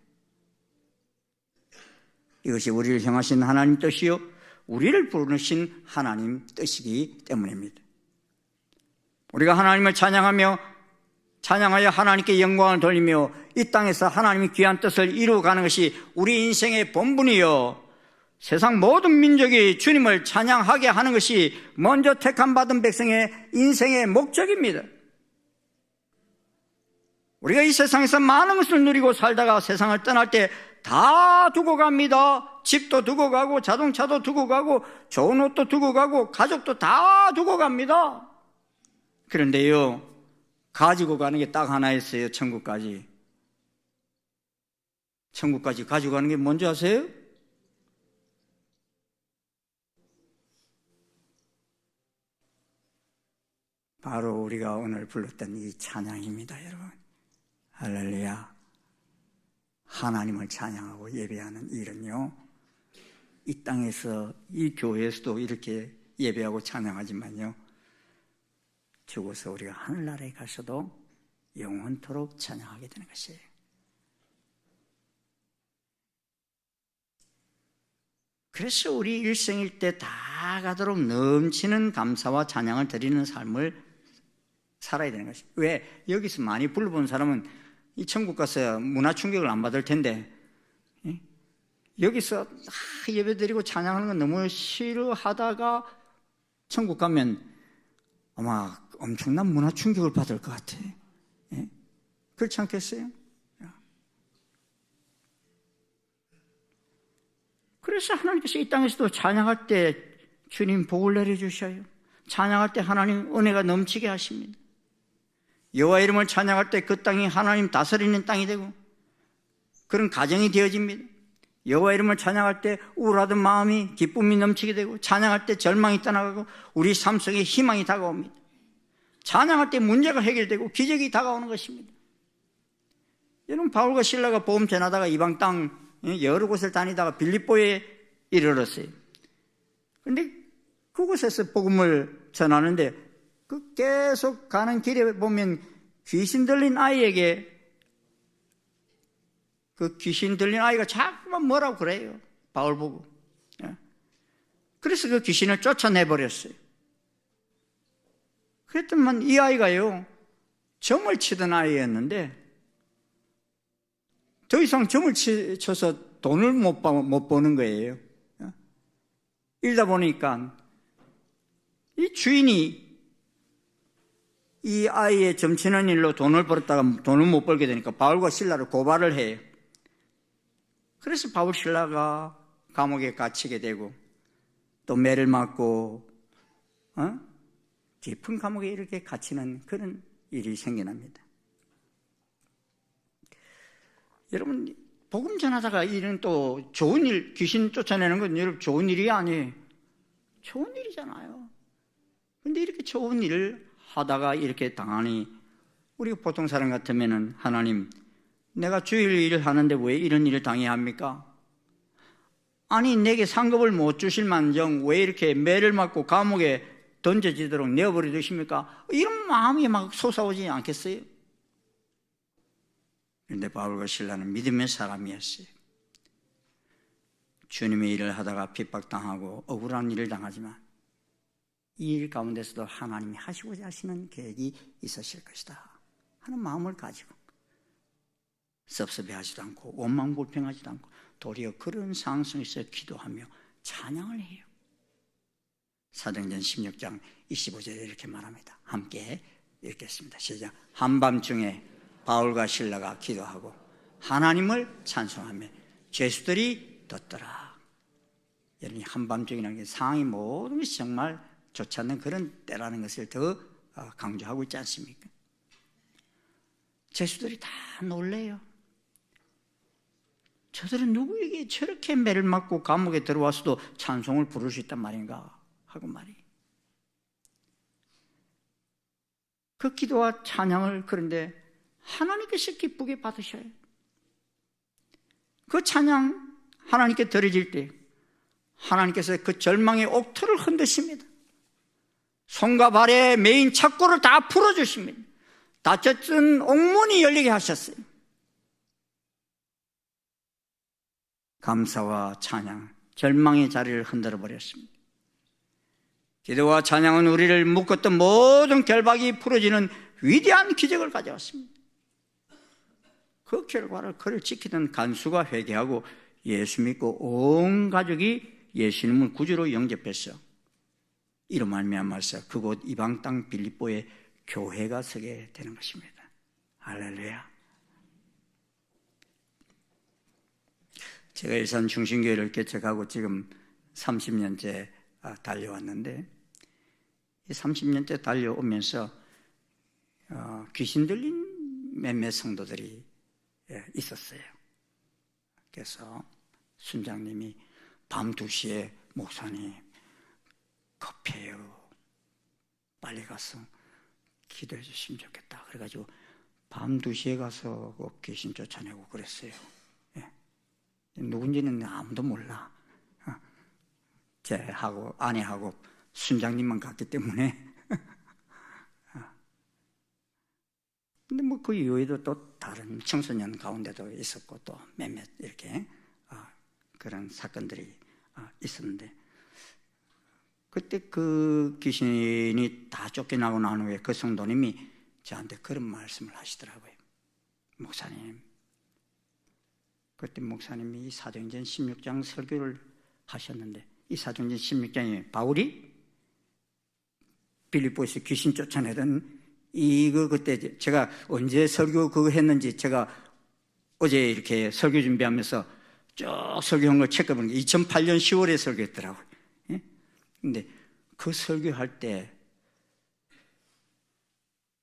이것이 우리를 향하신 하나님 뜻이요 우리를 부르신 하나님 뜻이기 때문입니다. 우리가 하나님을 찬양하여 하나님께 영광을 돌리며 이 땅에서 하나님의 귀한 뜻을 이루어가는 것이 우리 인생의 본분이요 세상 모든 민족이 주님을 찬양하게 하는 것이 먼저 택함받은 백성의 인생의 목적입니다. 우리가 이 세상에서 많은 것을 누리고 살다가 세상을 떠날 때 다 두고 갑니다. 집도 두고 가고 자동차도 두고 가고 좋은 옷도 두고 가고 가족도 다 두고 갑니다. 그런데요 가지고 가는 게 딱 하나 있어요. 천국까지 가지고 가는 게 뭔지 아세요? 바로 우리가 오늘 불렀던 이 찬양입니다. 여러분 할렐루야. 하나님을 찬양하고 예배하는 일은요 이 땅에서 이 교회에서도 이렇게 예배하고 찬양하지만요 죽어서 우리가 하늘나라에 가서도 영원토록 찬양하게 되는 것이에요. 그래서 우리 일생일 때 다 가도록 넘치는 감사와 찬양을 드리는 삶을 살아야 되는 것입니다. 왜? 여기서 많이 불러본 사람은 이 천국 가서 문화 충격을 안 받을 텐데 여기서 예배 드리고 찬양하는 건 너무 싫어하다가 천국 가면 아마 엄청난 문화 충격을 받을 것 같아. 그렇지 않겠어요? 그래서 하나님께서 이 땅에서도 찬양할 때 주님 복을 내려주셔요. 찬양할 때 하나님 은혜가 넘치게 하십니다. 여호와 이름을 찬양할 때 그 땅이 하나님 다스리는 땅이 되고 그런 가정이 되어집니다. 여호와 이름을 찬양할 때 우울하던 마음이 기쁨이 넘치게 되고 찬양할 때 절망이 떠나가고 우리 삶 속에 희망이 다가옵니다. 찬양할 때 문제가 해결되고 기적이 다가오는 것입니다. 여러분 바울과 실라가 복음 전하다가 이방 땅 여러 곳을 다니다가 빌립보에 이르렀어요. 그런데 그곳에서 복음을 전하는데 그 계속 가는 길에 보면 귀신 들린 아이에게 그 귀신 들린 아이가 자꾸만 뭐라고 그래요. 바울 보고. 그래서 그 귀신을 쫓아내버렸어요. 그랬더만 이 아이가요 점을 치던 아이였는데 더 이상 점을 쳐서 돈을 못 버는 거예요. 이러다 보니까 이 주인이 이 아이의 점치는 일로 돈을 벌었다가 돈을 못 벌게 되니까 바울과 실라를 고발을 해요. 그래서 바울 실라가 감옥에 갇히게 되고 또 매를 맞고 깊은 감옥에 이렇게 갇히는 그런 일이 생겨납니다. 여러분 복음 전하다가 이런 또 좋은 일, 귀신 쫓아내는 건 여러분 좋은 일이 아니에요. 좋은 일이잖아요. 근데 이렇게 좋은 일을 하다가 이렇게 당하니 우리가 보통 사람 같으면은 하나님, 내가 주일 일을 하는데 왜 이런 일을 당해야 합니까? 아니 내게 상급을 못 주실 만정 왜 이렇게 매를 맞고 감옥에 던져지도록 내어버려 두십니까? 이런 마음이 막 솟아오지 않겠어요? 그런데 바울과 실라는 믿음의 사람이었어요. 주님의 일을 하다가 핍박당하고 억울한 일을 당하지만 이 일 가운데서도 하나님이 하시고자 하시는 계획이 있으실 것이다 하는 마음을 가지고 섭섭해하지도 않고 원망불평하지도 않고 도리어 그런 상황 속에서 기도하며 찬양을 해요. 사도행전 16장 25절에 이렇게 말합니다. 함께 읽겠습니다. 시작. 한밤중에 바울과 실라가 기도하고 하나님을 찬송하며 죄수들이 듣더라. 여러분이 한밤중이라는 게 상황이 모든 것이 정말 좋지 않는 그런 때라는 것을 더 강조하고 있지 않습니까? 죄수들이 다 놀래요. 저들은 누구에게 저렇게 매를 맞고 감옥에 들어와서도 찬송을 부를 수 있단 말인가 하고 말이에요. 그 기도와 찬양을 그런데 하나님께서 기쁘게 받으셔요. 그 찬양 하나님께 드려질 때 하나님께서 그 절망의 옥토를 흔드십니다. 손과 발에 매인 착고를 다 풀어주십니다. 닫혔던 옥문이 열리게 하셨어요. 감사와 찬양, 절망의 자리를 흔들어 버렸습니다. 기도와 찬양은 우리를 묶었던 모든 결박이 풀어지는 위대한 기적을 가져왔습니다. 그 결과를 그를 지키던 간수가 회개하고 예수 믿고 온 가족이 예수님을 구주로 영접했어. 이로 말미암아서 그곳 이방 땅 빌립보에 교회가 서게 되는 것입니다. 할렐루야. 제가 일산 중심교회를 개척하고 지금 30년째 달려왔는데 이 30년째 달려오면서 귀신 들린 몇몇 성도들이 있었어요. 그래서 순장님이 밤 2시에 목사님 급해요. 빨리 가서 기도해 주시면 좋겠다. 그래가지고 밤 2시에 가서 귀신 쫓아내고 그랬어요. 누군지는 아무도 몰라. 제하고 아내하고 순장님만 갔기 때문에. 근데 뭐 그 이후에도 또 다른 청소년 가운데도 있었고 또 몇몇 이렇게 그런 사건들이 있었는데 그때 그 귀신이 다 쫓겨나고 난 후에 그 성도님이 저한테 그런 말씀을 하시더라고요. 목사님, 그때 목사님이 사도행전 16장 설교를 하셨는데 이 사도행전 16장에 바울이 빌립보에서 귀신 쫓아내던 이거 그때 제가 언제 설교 그거 했는지 제가 어제 이렇게 설교 준비하면서 쭉 설교한 걸 체크해보는 게 2008년 10월에 설교했더라고요. 근데 그 설교할 때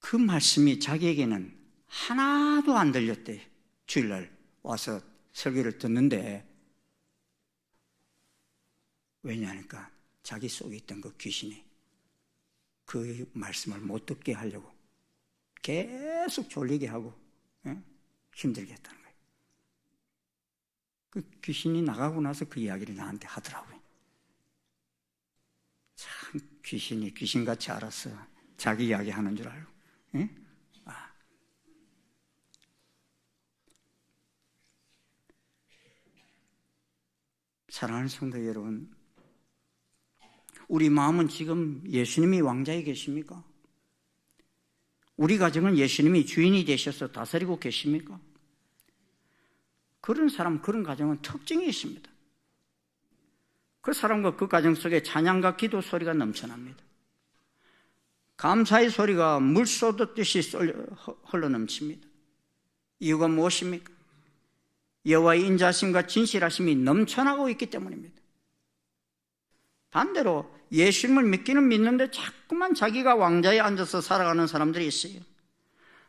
그 말씀이 자기에게는 하나도 안 들렸대. 주일날 와서 설교를 듣는데 왜냐하니까 자기 속에 있던 그 귀신이 그 말씀을 못 듣게 하려고 계속 졸리게 하고 힘들게 했다는 거예요. 그 귀신이 나가고 나서 그 이야기를 나한테 하더라고요. 참 귀신이 귀신같이 알았어. 자기 이야기 하는 줄 알고. 사랑하는 성도 여러분, 우리 마음은 지금 예수님이 왕자에 계십니까? 우리 가정은 예수님이 주인이 되셔서 다스리고 계십니까? 그런 사람, 그런 가정은 특징이 있습니다. 그 사람과 그 가정 속에 찬양과 기도 소리가 넘쳐납니다. 감사의 소리가 물 쏟듯이 흘러넘칩니다. 이유가 무엇입니까? 여호와의 인자심과 진실하심이 넘쳐나고 있기 때문입니다. 반대로 예수님을 믿기는 믿는데 자꾸만 자기가 왕자에 앉아서 살아가는 사람들이 있어요.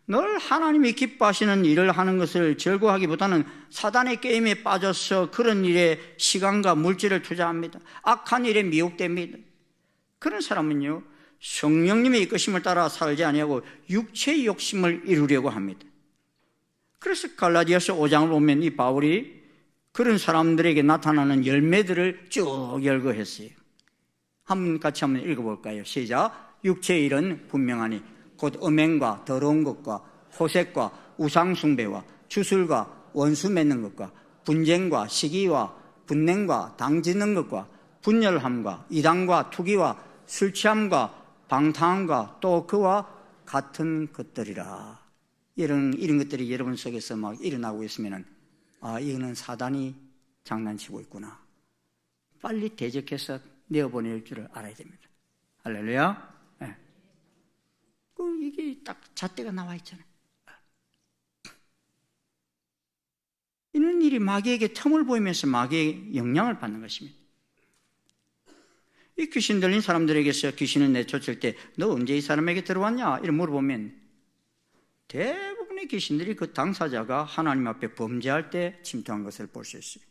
늘 하나님이 기뻐하시는 일을 하는 것을 즐거워하기보다는 사단의 게임에 빠져서 그런 일에 시간과 물질을 투자합니다. 악한 일에 미혹됩니다. 그런 사람은요, 성령님의 이끄심을 따라 살지 아니하고 육체의 욕심을 이루려고 합니다. 그래서 갈라디아서 5장을 보면 이 바울이 그런 사람들에게 나타나는 열매들을 쭉 열거했어요. 같이 한번 읽어볼까요? 시작. 육체의 일은 분명하니 곧 음행과 더러운 것과 호색과 우상숭배와 주술과 원수 맺는 것과 분쟁과 시기와 분냉과 당짓는 것과 분열함과 이단과 투기와 술 취함과 방탕함과 또 그와 같은 것들이라. 이런 것들이 여러분 속에서 막 일어나고 있으면은, 이거는 사단이 장난치고 있구나. 빨리 대적해서 내어보낼 줄을 알아야 됩니다. 할렐루야. 네. 이게 딱 잣대가 나와 있잖아요. 이런 일이 마귀에게 틈을 보이면서 마귀의 영향을 받는 것입니다. 이 귀신 들린 사람들에게서 귀신을 내쫓을 때 너 언제 이 사람에게 들어왔냐? 이렇게 물어보면 대부분의 귀신들이 그 당사자가 하나님 앞에 범죄할 때 침투한 것을 볼 수 있어요.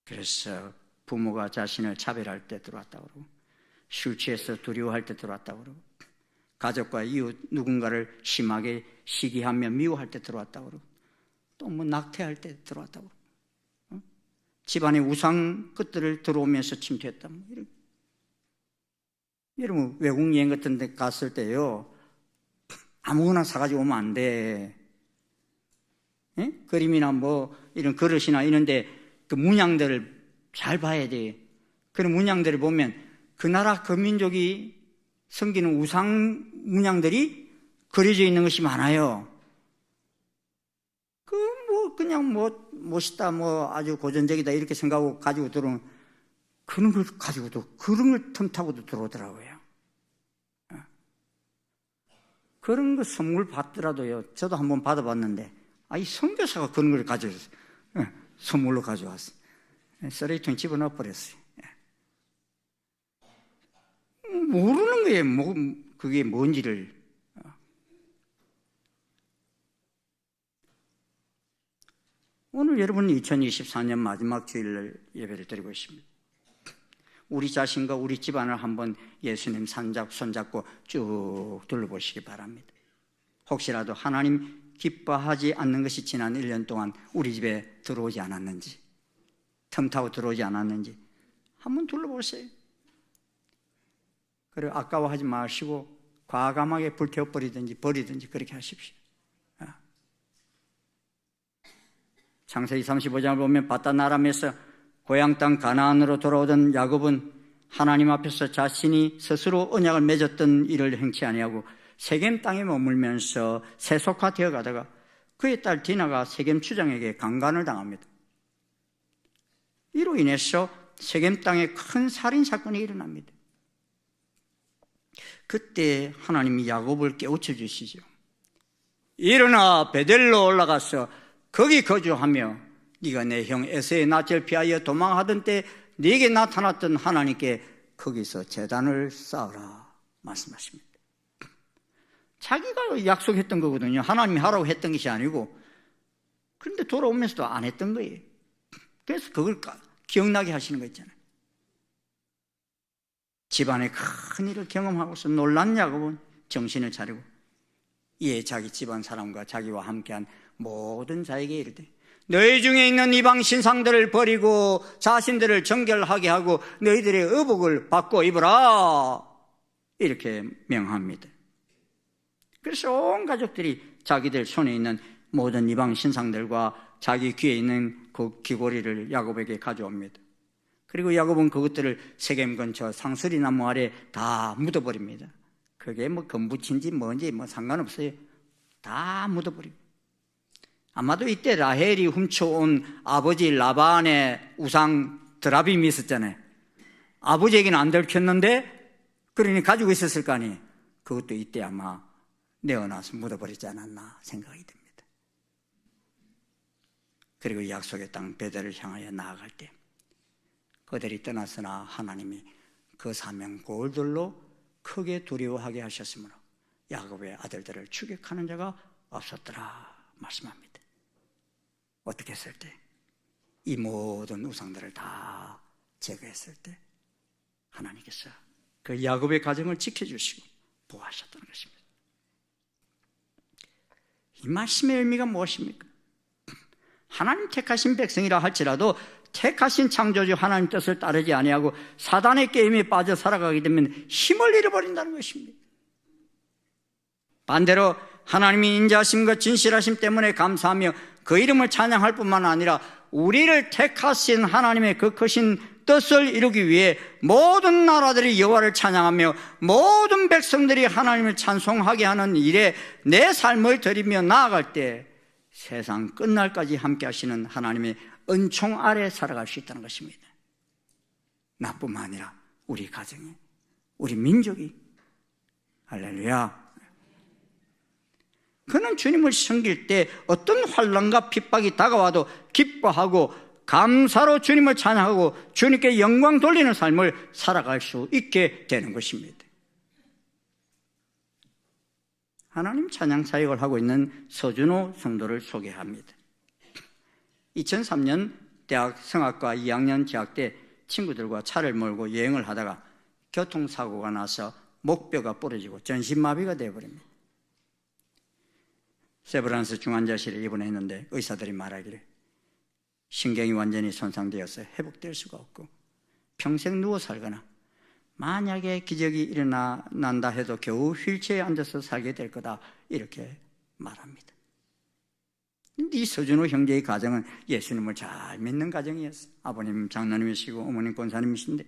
그래서 부모가 자신을 차별할 때 들어왔다고 그러고, 술 취해서 두려워할 때 들어왔다고 그러고, 가족과 이웃 누군가를 심하게 시기하며 미워할 때 들어왔다고 그러고, 또 뭐 낙태할 때 들어왔다고 그러고, 집안에 우상 것들을 들어오면서 침투했다. 여러분 외국 여행 같은 데 갔을 때요, 아무거나 사가지고 오면 안 돼. 예? 그림이나 뭐 이런 그릇이나 이런데 그 문양들을 잘 봐야 돼. 그런 문양들을 보면 그 나라 그 민족이 섬기는 우상 문양들이 그려져 있는 것이 많아요. 그냥 멋있다, 아주 고전적이다 이렇게 생각하고 가지고 들어오는 그런 걸 가지고도 그런 걸 틈타고도 들어오더라고요. 그런 거 선물 받더라도요, 저도 한번 받아봤는데, 이 선교사가 그런 걸 가져왔어요. 선물로 가져왔어요. 쓰레기통 집어넣어 버렸어요. 모르는 거예요. 그게 뭔지를. 오늘 여러분은 2024년 마지막 주일 예배를 드리고 있습니다. 우리 자신과 우리 집안을 한번 예수님 손잡고 쭉 둘러보시기 바랍니다. 혹시라도 하나님 기뻐하지 않는 것이 지난 1년 동안 우리 집에 들어오지 않았는지, 틈타고 들어오지 않았는지 한번 둘러보세요. 그리고 아까워하지 마시고 과감하게 불태워버리든지 버리든지 그렇게 하십시오. 창세기 35장을 보면 바다나람에서 고향 땅 가나안으로 돌아오던 야곱은 하나님 앞에서 자신이 스스로 언약을 맺었던 일을 행치 아니하고 세겜 땅에 머물면서 세속화되어 가다가 그의 딸 디나가 세겜 추장에게 강간을 당합니다. 이로 인해서 세겜 땅에 큰 살인사건이 일어납니다. 그때 하나님이 야곱을 깨우쳐 주시죠. 일어나 베델로 올라가서 거기 거주하며 네가 내 형 에서의 낯을 피하여 도망하던 때 네게 나타났던 하나님께 거기서 제단을 쌓으라 말씀하십니다. 자기가 약속했던 거거든요. 하나님이 하라고 했던 것이 아니고. 그런데 돌아오면서도 안 했던 거예요. 그래서 그걸 기억나게 하시는 거 있잖아요. 집안의 큰 일을 경험하고서 놀란 야곱은 정신을 차리고 이에 자기 집안 사람과 자기와 함께한 모든 자에게 이르되 너희 중에 있는 이방 신상들을 버리고 자신들을 정결하게 하고 너희들의 의복을 바꿔 입으라 이렇게 명합니다. 그래서 온 가족들이 자기들 손에 있는 모든 이방 신상들과 자기 귀에 있는 그 귀고리를 야곱에게 가져옵니다. 그리고 야곱은 그것들을 세겜 근처 상수리 나무 아래 다 묻어버립니다. 그게 건부친지 뭔지 상관없어요. 다 묻어버립니다. 아마도 이때 라헬이 훔쳐온 아버지 라반의 우상 드라빔이 있었잖아요. 아버지에게는 안 들켰는데 그러니 가지고 있었을 거 아니에요. 그것도 이때 아마 내어놔서 묻어버리지 않았나 생각이 듭니다. 그리고 약속의 땅 베델을 향하여 나아갈 때 그들이 떠났으나 하나님이 그 사명 골들로 크게 두려워하게 하셨으므로 야곱의 아들들을 추격하는 자가 없었더라 말씀합니다. 어떻게 했을 때? 이 모든 우상들을 다 제거했을 때 하나님께서 그 야곱의 가정을 지켜주시고 보호하셨다는 것입니다. 이 말씀의 의미가 무엇입니까? 하나님 택하신 백성이라 할지라도 택하신 창조주 하나님 뜻을 따르지 아니하고 사단의 게임에 빠져 살아가게 되면 힘을 잃어버린다는 것입니다. 반대로 하나님이 인자하심과 진실하심 때문에 감사하며 그 이름을 찬양할 뿐만 아니라 우리를 택하신 하나님의 그 크신 뜻을 이루기 위해 모든 나라들이 여호와를 찬양하며 모든 백성들이 하나님을 찬송하게 하는 일에 내 삶을 드리며 나아갈 때 세상 끝날까지 함께 하시는 하나님의 은총 아래 살아갈 수 있다는 것입니다. 나뿐만 아니라 우리 가정이, 우리 민족이. 할렐루야. 그는 주님을 섬길 때 어떤 환난과 핍박이 다가와도 기뻐하고 감사로 주님을 찬양하고 주님께 영광 돌리는 삶을 살아갈 수 있게 되는 것입니다. 하나님 찬양 사역을 하고 있는 서준호 성도를 소개합니다. 2003년 대학 성악과 2학년 재학 때 친구들과 차를 몰고 여행을 하다가 교통사고가 나서 목뼈가 부러지고 전신마비가 되어버립니다. 세브란스 중환자실에 입원했는데 의사들이 말하기를 신경이 완전히 손상되어서 회복될 수가 없고 평생 누워 살거나 만약에 기적이 일어난다 해도 겨우 휠체어에 앉아서 살게 될 거다 이렇게 말합니다. 근데 이 서준호 형제의 가정은 예수님을 잘 믿는 가정이었어요. 아버님 장로님이시고 어머님 권사님이신데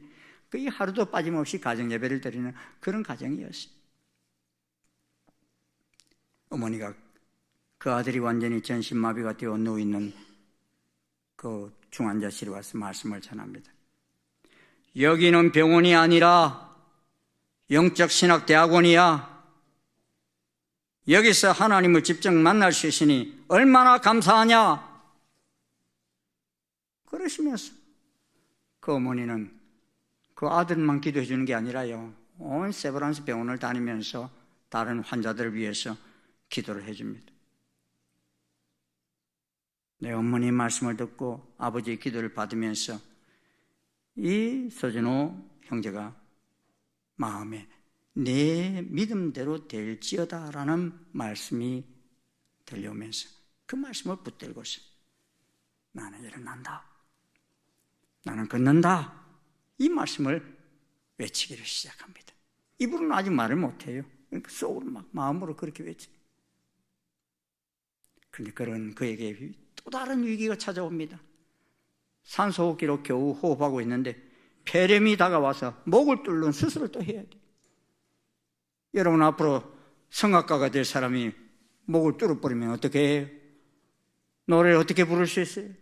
거의 하루도 빠짐없이 가정 예배를 드리는 그런 가정이었어요. 어머니가 그 아들이 완전히 전신마비가 되어 누워있는 그 중환자실에 와서 말씀을 전합니다. 여기는 병원이 아니라 영적신학대학원이야. 여기서 하나님을 직접 만날 수 있으니 얼마나 감사하냐. 그러시면서 그 어머니는 그 아들만 기도해 주는 게 아니라요, 온 세브란스 병원을 다니면서 다른 환자들을 위해서 기도를 해 줍니다. 내 어머니 말씀을 듣고 아버지의 기도를 받으면서 이 서준호 형제가 마음에 내 믿음대로 될지어다라는 말씀이 들려오면서 그 말씀을 붙들고서 나는 일어난다, 나는 걷는다, 이 말씀을 외치기를 시작합니다. 입으로는 아직 말을 못해요. 그러니까 속으로 막 마음으로 그렇게 외쳐요. 그런데 그런 그에게 또 다른 위기가 찾아옵니다. 산소호흡기로 겨우 호흡하고 있는데 폐렴이 다가와서 목을 뚫는 수술을 또 해야 돼요. 여러분 앞으로 성악가가 될 사람이 목을 뚫어버리면 어떻게 해요? 노래를 어떻게 부를 수 있어요?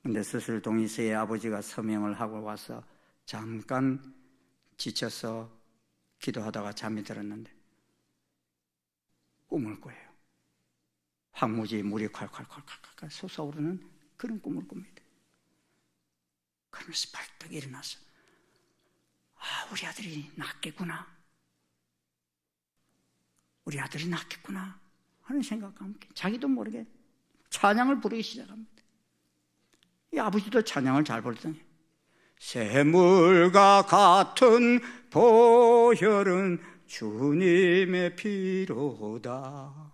그런데 수술 동의서에 아버지가 서명을 하고 와서 잠깐 지쳐서 기도하다가 잠이 들었는데 꿈을 꿔요. 황무지에 물이 콸콸콸콸콸 솟아오르는 그런 꿈을 꿉니다. 그러면서 발떡 일어나서 우리 아들이 낫겠구나, 우리 아들이 낫겠구나 하는 생각과 함께 자기도 모르게 찬양을 부르기 시작합니다. 이 아버지도 찬양을 잘 부르더니 샘물과 같은 보혈은 주님의 피로다.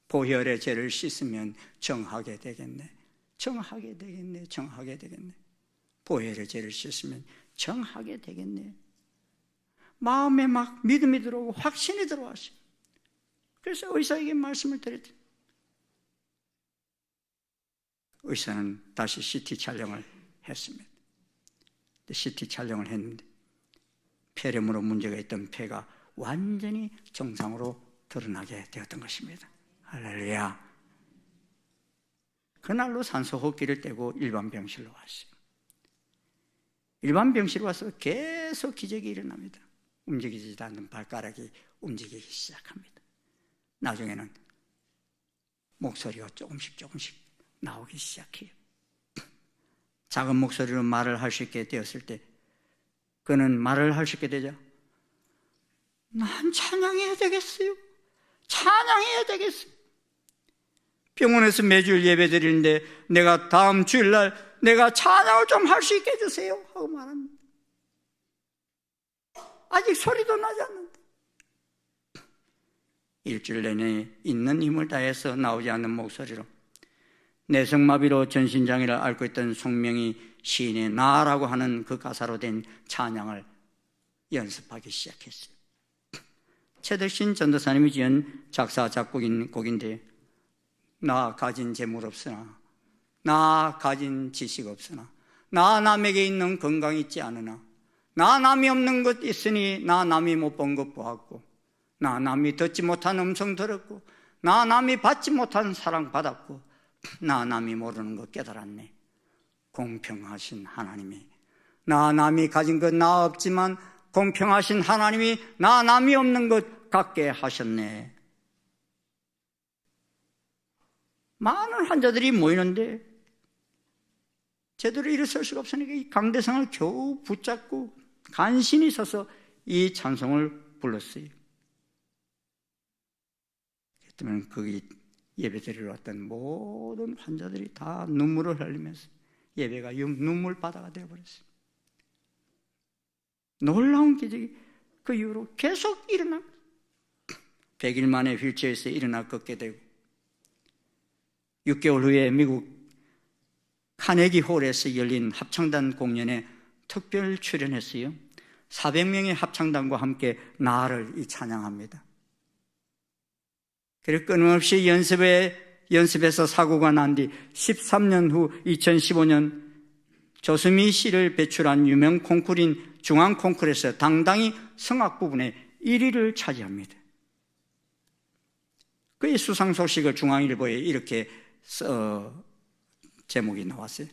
보혈의 죄를 씻으면 정하게 되겠네, 정하게 되겠네, 정하게 되겠네. 보혈의 죄를 씻으면 정하게 되겠네. 마음에 막 믿음이 들어오고 확신이 들어왔어요. 그래서 의사에게 말씀을 드렸더니 의사는 다시 CT 촬영을 했습니다. CT 촬영을 했는데 폐렴으로 문제가 있던 폐가 완전히 정상으로 드러나게 되었던 것입니다. 할렐루야. 그날로 산소호흡기를 떼고 일반 병실로 왔어요. 일반 병실에 와서 계속 기적이 일어납니다. 움직이지도 않는 발가락이 움직이기 시작합니다. 나중에는 목소리가 조금씩 나오기 시작해요. 작은 목소리로 말을 할 수 있게 되었을 때 그는 말을 할 수 있게 되죠. 난 찬양해야 되겠어요. 찬양해야 되겠어요. 병원에서 매주일 예배 드리는데 내가 다음 주일날 내가 찬양을 좀 할 수 있게 해주세요 하고 말합니다. 아직 소리도 나지 않는데 일주일 내내 있는 힘을 다해서 나오지 않는 목소리로 내성마비로 전신장애를 앓고 있던 송명희 시인의 나라고 하는 그 가사로 된 찬양을 연습하기 시작했어요. 최덕신 전도사님이 지은 작사 작곡인 곡인데 나 가진 재물 없으나 나 가진 지식 없으나 나 남에게 있는 건강 있지 않으나 나 남이 없는 것 있으니 나 남이 못 본 것 보았고 나 남이 듣지 못한 음성 들었고 나 남이 받지 못한 사랑 받았고 나 남이 모르는 것 깨달았네. 공평하신 하나님이 나 남이 가진 것 나 없지만 공평하신 하나님이 나 남이 없는 것 갖게 하셨네. 많은 환자들이 모이는데 제대로 일어설 수가 없으니까 이 강대상을 겨우 붙잡고 간신히 서서 이 찬송을 불렀어요. 그랬더니 거기 예배 드리러 왔던 모든 환자들이 다 눈물을 흘리면서 예배가 눈물바다가 되어버렸어요. 놀라운 기적이 그 이후로 계속 일어나 100일 만에 휠체어에서 일어나 걷게 되고 6개월 후에 미국 카네기 홀에서 열린 합창단 공연에 특별 출연했어요. 400명의 합창단과 함께 나를 찬양합니다. 그리고 끊임없이 연습에서 사고가 난 뒤 13년 후 2015년 조수미 씨를 배출한 유명 콩쿠르인 중앙 콩쿠르에서 당당히 성악 부분에 1위를 차지합니다. 그의 수상 소식을 중앙일보에 이렇게 제목이 나왔어요.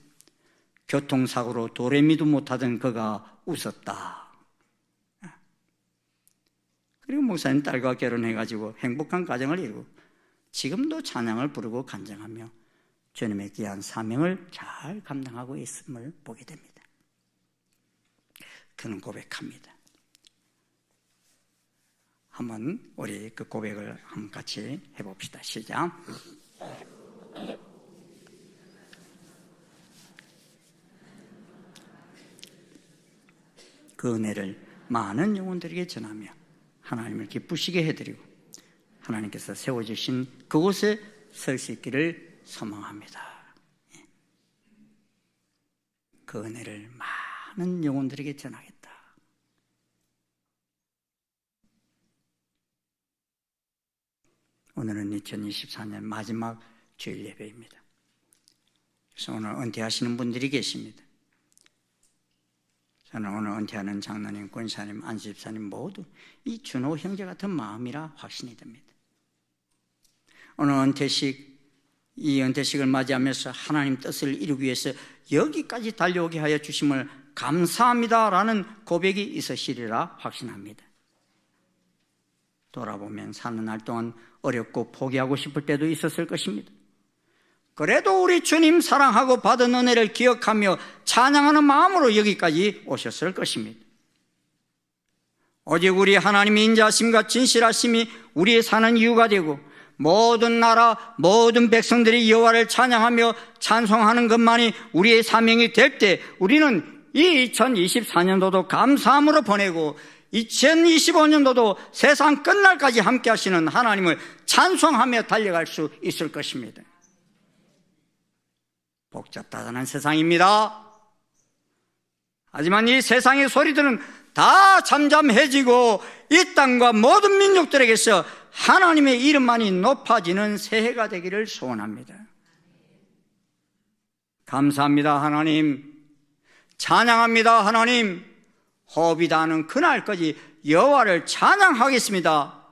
교통사고로 도레미도 못하던 그가 웃었다. 그리고 목사님 딸과 결혼해가지고 행복한 가정을 이루고 지금도 찬양을 부르고 간증하며 주님의 귀한 사명을 잘 감당하고 있음을 보게 됩니다. 그는 고백합니다. 한번 우리 그 고백을 한번 같이 해봅시다. 시작. 그 은혜를 많은 영혼들에게 전하며 하나님을 기쁘시게 해드리고 하나님께서 세워주신 그곳에 설 수 있기를 소망합니다. 그 은혜를 많은 영혼들에게 전하겠다. 오늘은 2024년 마지막 주일 예배입니다. 그래서 오늘 은퇴하시는 분들이 계십니다. 저는 오늘 은퇴하는 장로님, 권사님, 안수집사님 모두 이 준호 형제 같은 마음이라 확신이 됩니다. 오늘 이 은퇴식을 맞이하면서 하나님 뜻을 이루기 위해서 여기까지 달려오게 하여 주심을 감사합니다라는 고백이 있으시리라 확신합니다. 돌아보면 사는 날 동안 어렵고 포기하고 싶을 때도 있었을 것입니다. 그래도 우리 주님 사랑하고 받은 은혜를 기억하며 찬양하는 마음으로 여기까지 오셨을 것입니다. 오직 우리 하나님의 인자하심과 진실하심이 우리의 사는 이유가 되고 모든 나라 모든 백성들이 여호와를 찬양하며 찬송하는 것만이 우리의 사명이 될 때 우리는 이 2024년도도 감사함으로 보내고 2025년도도 세상 끝날까지 함께 하시는 하나님을 찬송하며 달려갈 수 있을 것입니다. 복잡다단한 세상입니다. 하지만 이 세상의 소리들은 다 잠잠해지고 이 땅과 모든 민족들에게서 하나님의 이름만이 높아지는 새해가 되기를 소원합니다. 감사합니다 하나님, 찬양합니다 하나님, 호흡이 닿는 그날까지 여호와를 찬양하겠습니다.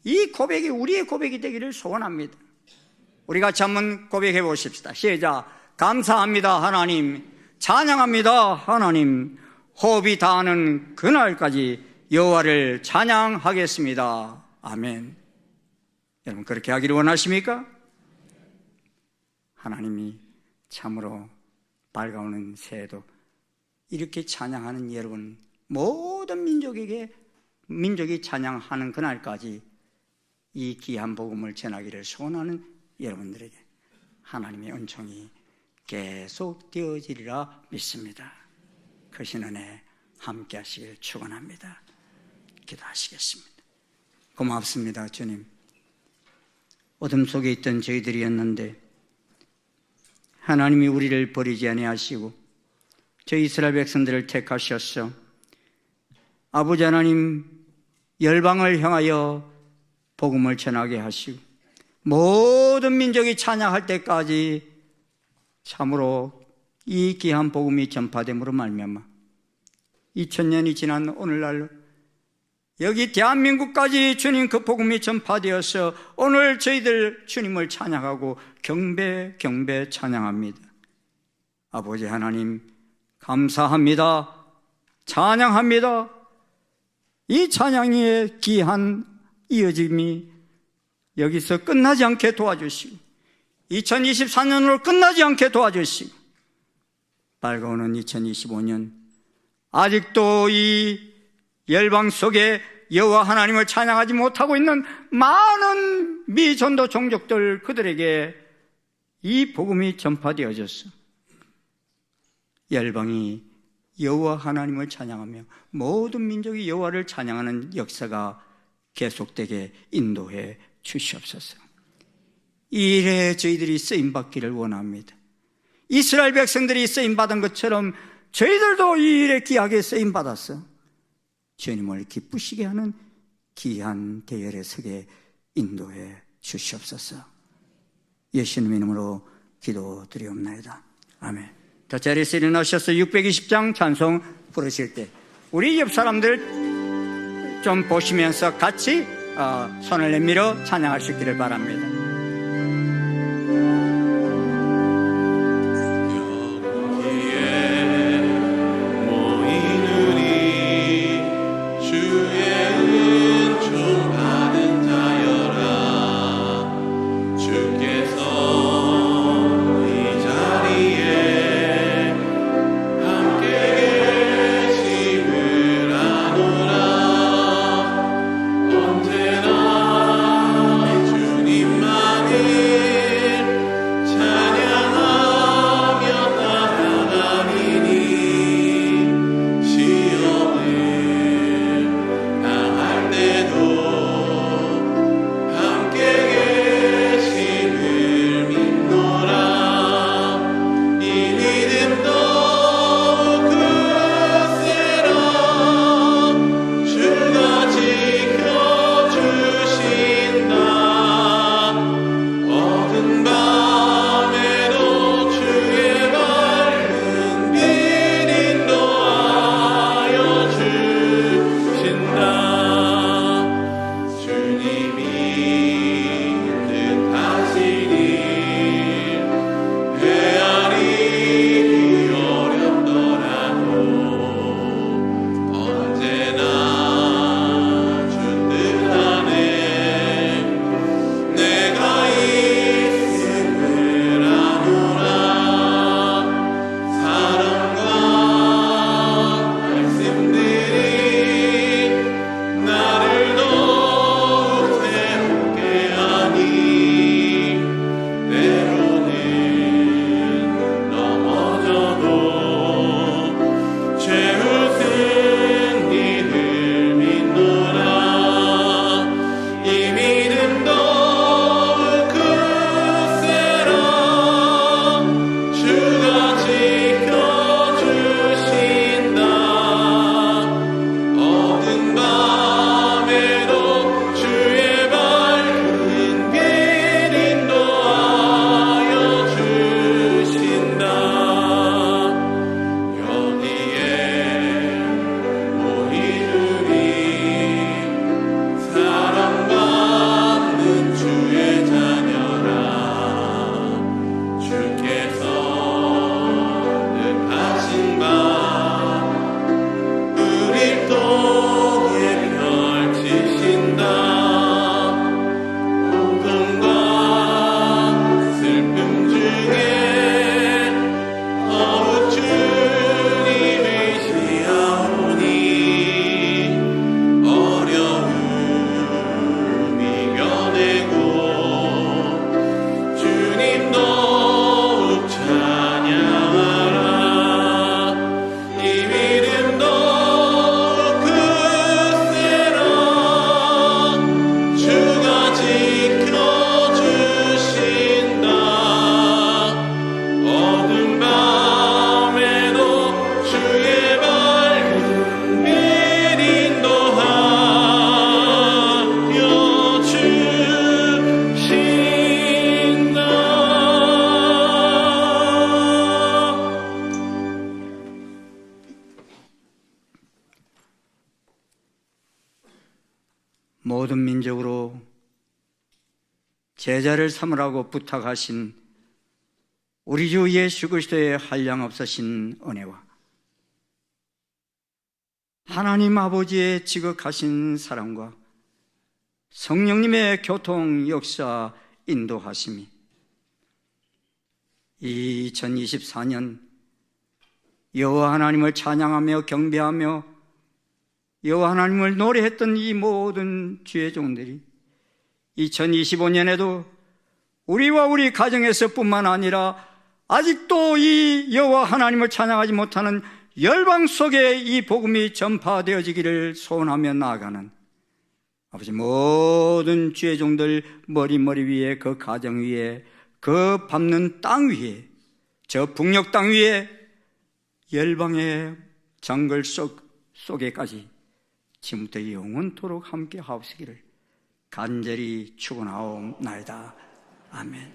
이 고백이 우리의 고백이 되기를 소원합니다. 우리 같이 한번 고백해 보십시다. 시작. 감사합니다 하나님, 찬양합니다 하나님, 호흡이 닿는 그날까지 여호와를 찬양하겠습니다. 아멘. 여러분 그렇게 하기를 원하십니까? 하나님이 참으로 밝아오는 새해도 이렇게 찬양하는 여러분 모든 민족에게 민족이 찬양하는 그날까지 이 귀한 복음을 전하기를 소원하는 여러분들에게 하나님의 은총이 계속 되어지리라 믿습니다. 크신 은혜 함께 하시길 축원합니다. 기도하시겠습니다. 고맙습니다. 주님, 어둠 속에 있던 저희들이었는데 하나님이 우리를 버리지 아니하시고 저희 이스라엘 백성들을 택하셨어 아버지 하나님 열방을 향하여 복음을 전하게 하시고 모든 민족이 찬양할 때까지 참으로 이 귀한 복음이 전파됨으로 말미암아 2000년이 지난 오늘날 여기 대한민국까지 주님 그 복음이 전파되어서 오늘 저희들 주님을 찬양하고 경배 찬양합니다. 아버지 하나님 감사합니다. 찬양합니다. 이 찬양의 귀한 이어짐이 여기서 끝나지 않게 도와주시고 2024년으로 끝나지 않게 도와주시고 밝아오는 2025년 아직도 이 열방 속에 여호와 하나님을 찬양하지 못하고 있는 많은 미전도 종족들 그들에게 이 복음이 전파되어졌어. 열방이 여호와 하나님을 찬양하며 모든 민족이 여호와를 찬양하는 역사가 계속되게 인도해 주시옵소서. 이 일에 저희들이 쓰임받기를 원합니다. 이스라엘 백성들이 쓰임받은 것처럼 저희들도 이 일에 귀하게 쓰임받았어. 주님을 기쁘시게 하는 귀한 대열의 석에 인도해 주시옵소서. 예수님 이름으로 기도드리옵나이다. 아멘. 자, 자리에서 일어나셔서 620장 찬송 부르실 때 우리 옆 사람들 좀 보시면서 같이 손을 내밀어 찬양하시기를 바랍니다. 주님만 모든 민족으로 제자를 삼으라고 부탁하신 우리 주 예수 그리스도의 한량없으신 은혜와 하나님 아버지의 지극하신 사랑과 성령님의 교통 역사 인도하심이 2024년 여호와 하나님을 찬양하며 경배하며 여호와 하나님을 노래했던 이 모든 주의 종들이 2025년에도 우리와 우리 가정에서 뿐만 아니라 아직도 이 여호와 하나님을 찬양하지 못하는 열방 속에 이 복음이 전파되어지기를 소원하며 나아가는 아버지 모든 주의 종들 머리 위에 그 가정 위에 그 밟는 땅 위에 저 북녘 땅 위에 열방의 정글 속에까지 지금부터 영원토록 함께 하옵시기를 간절히 축원하옵나이다. 아멘.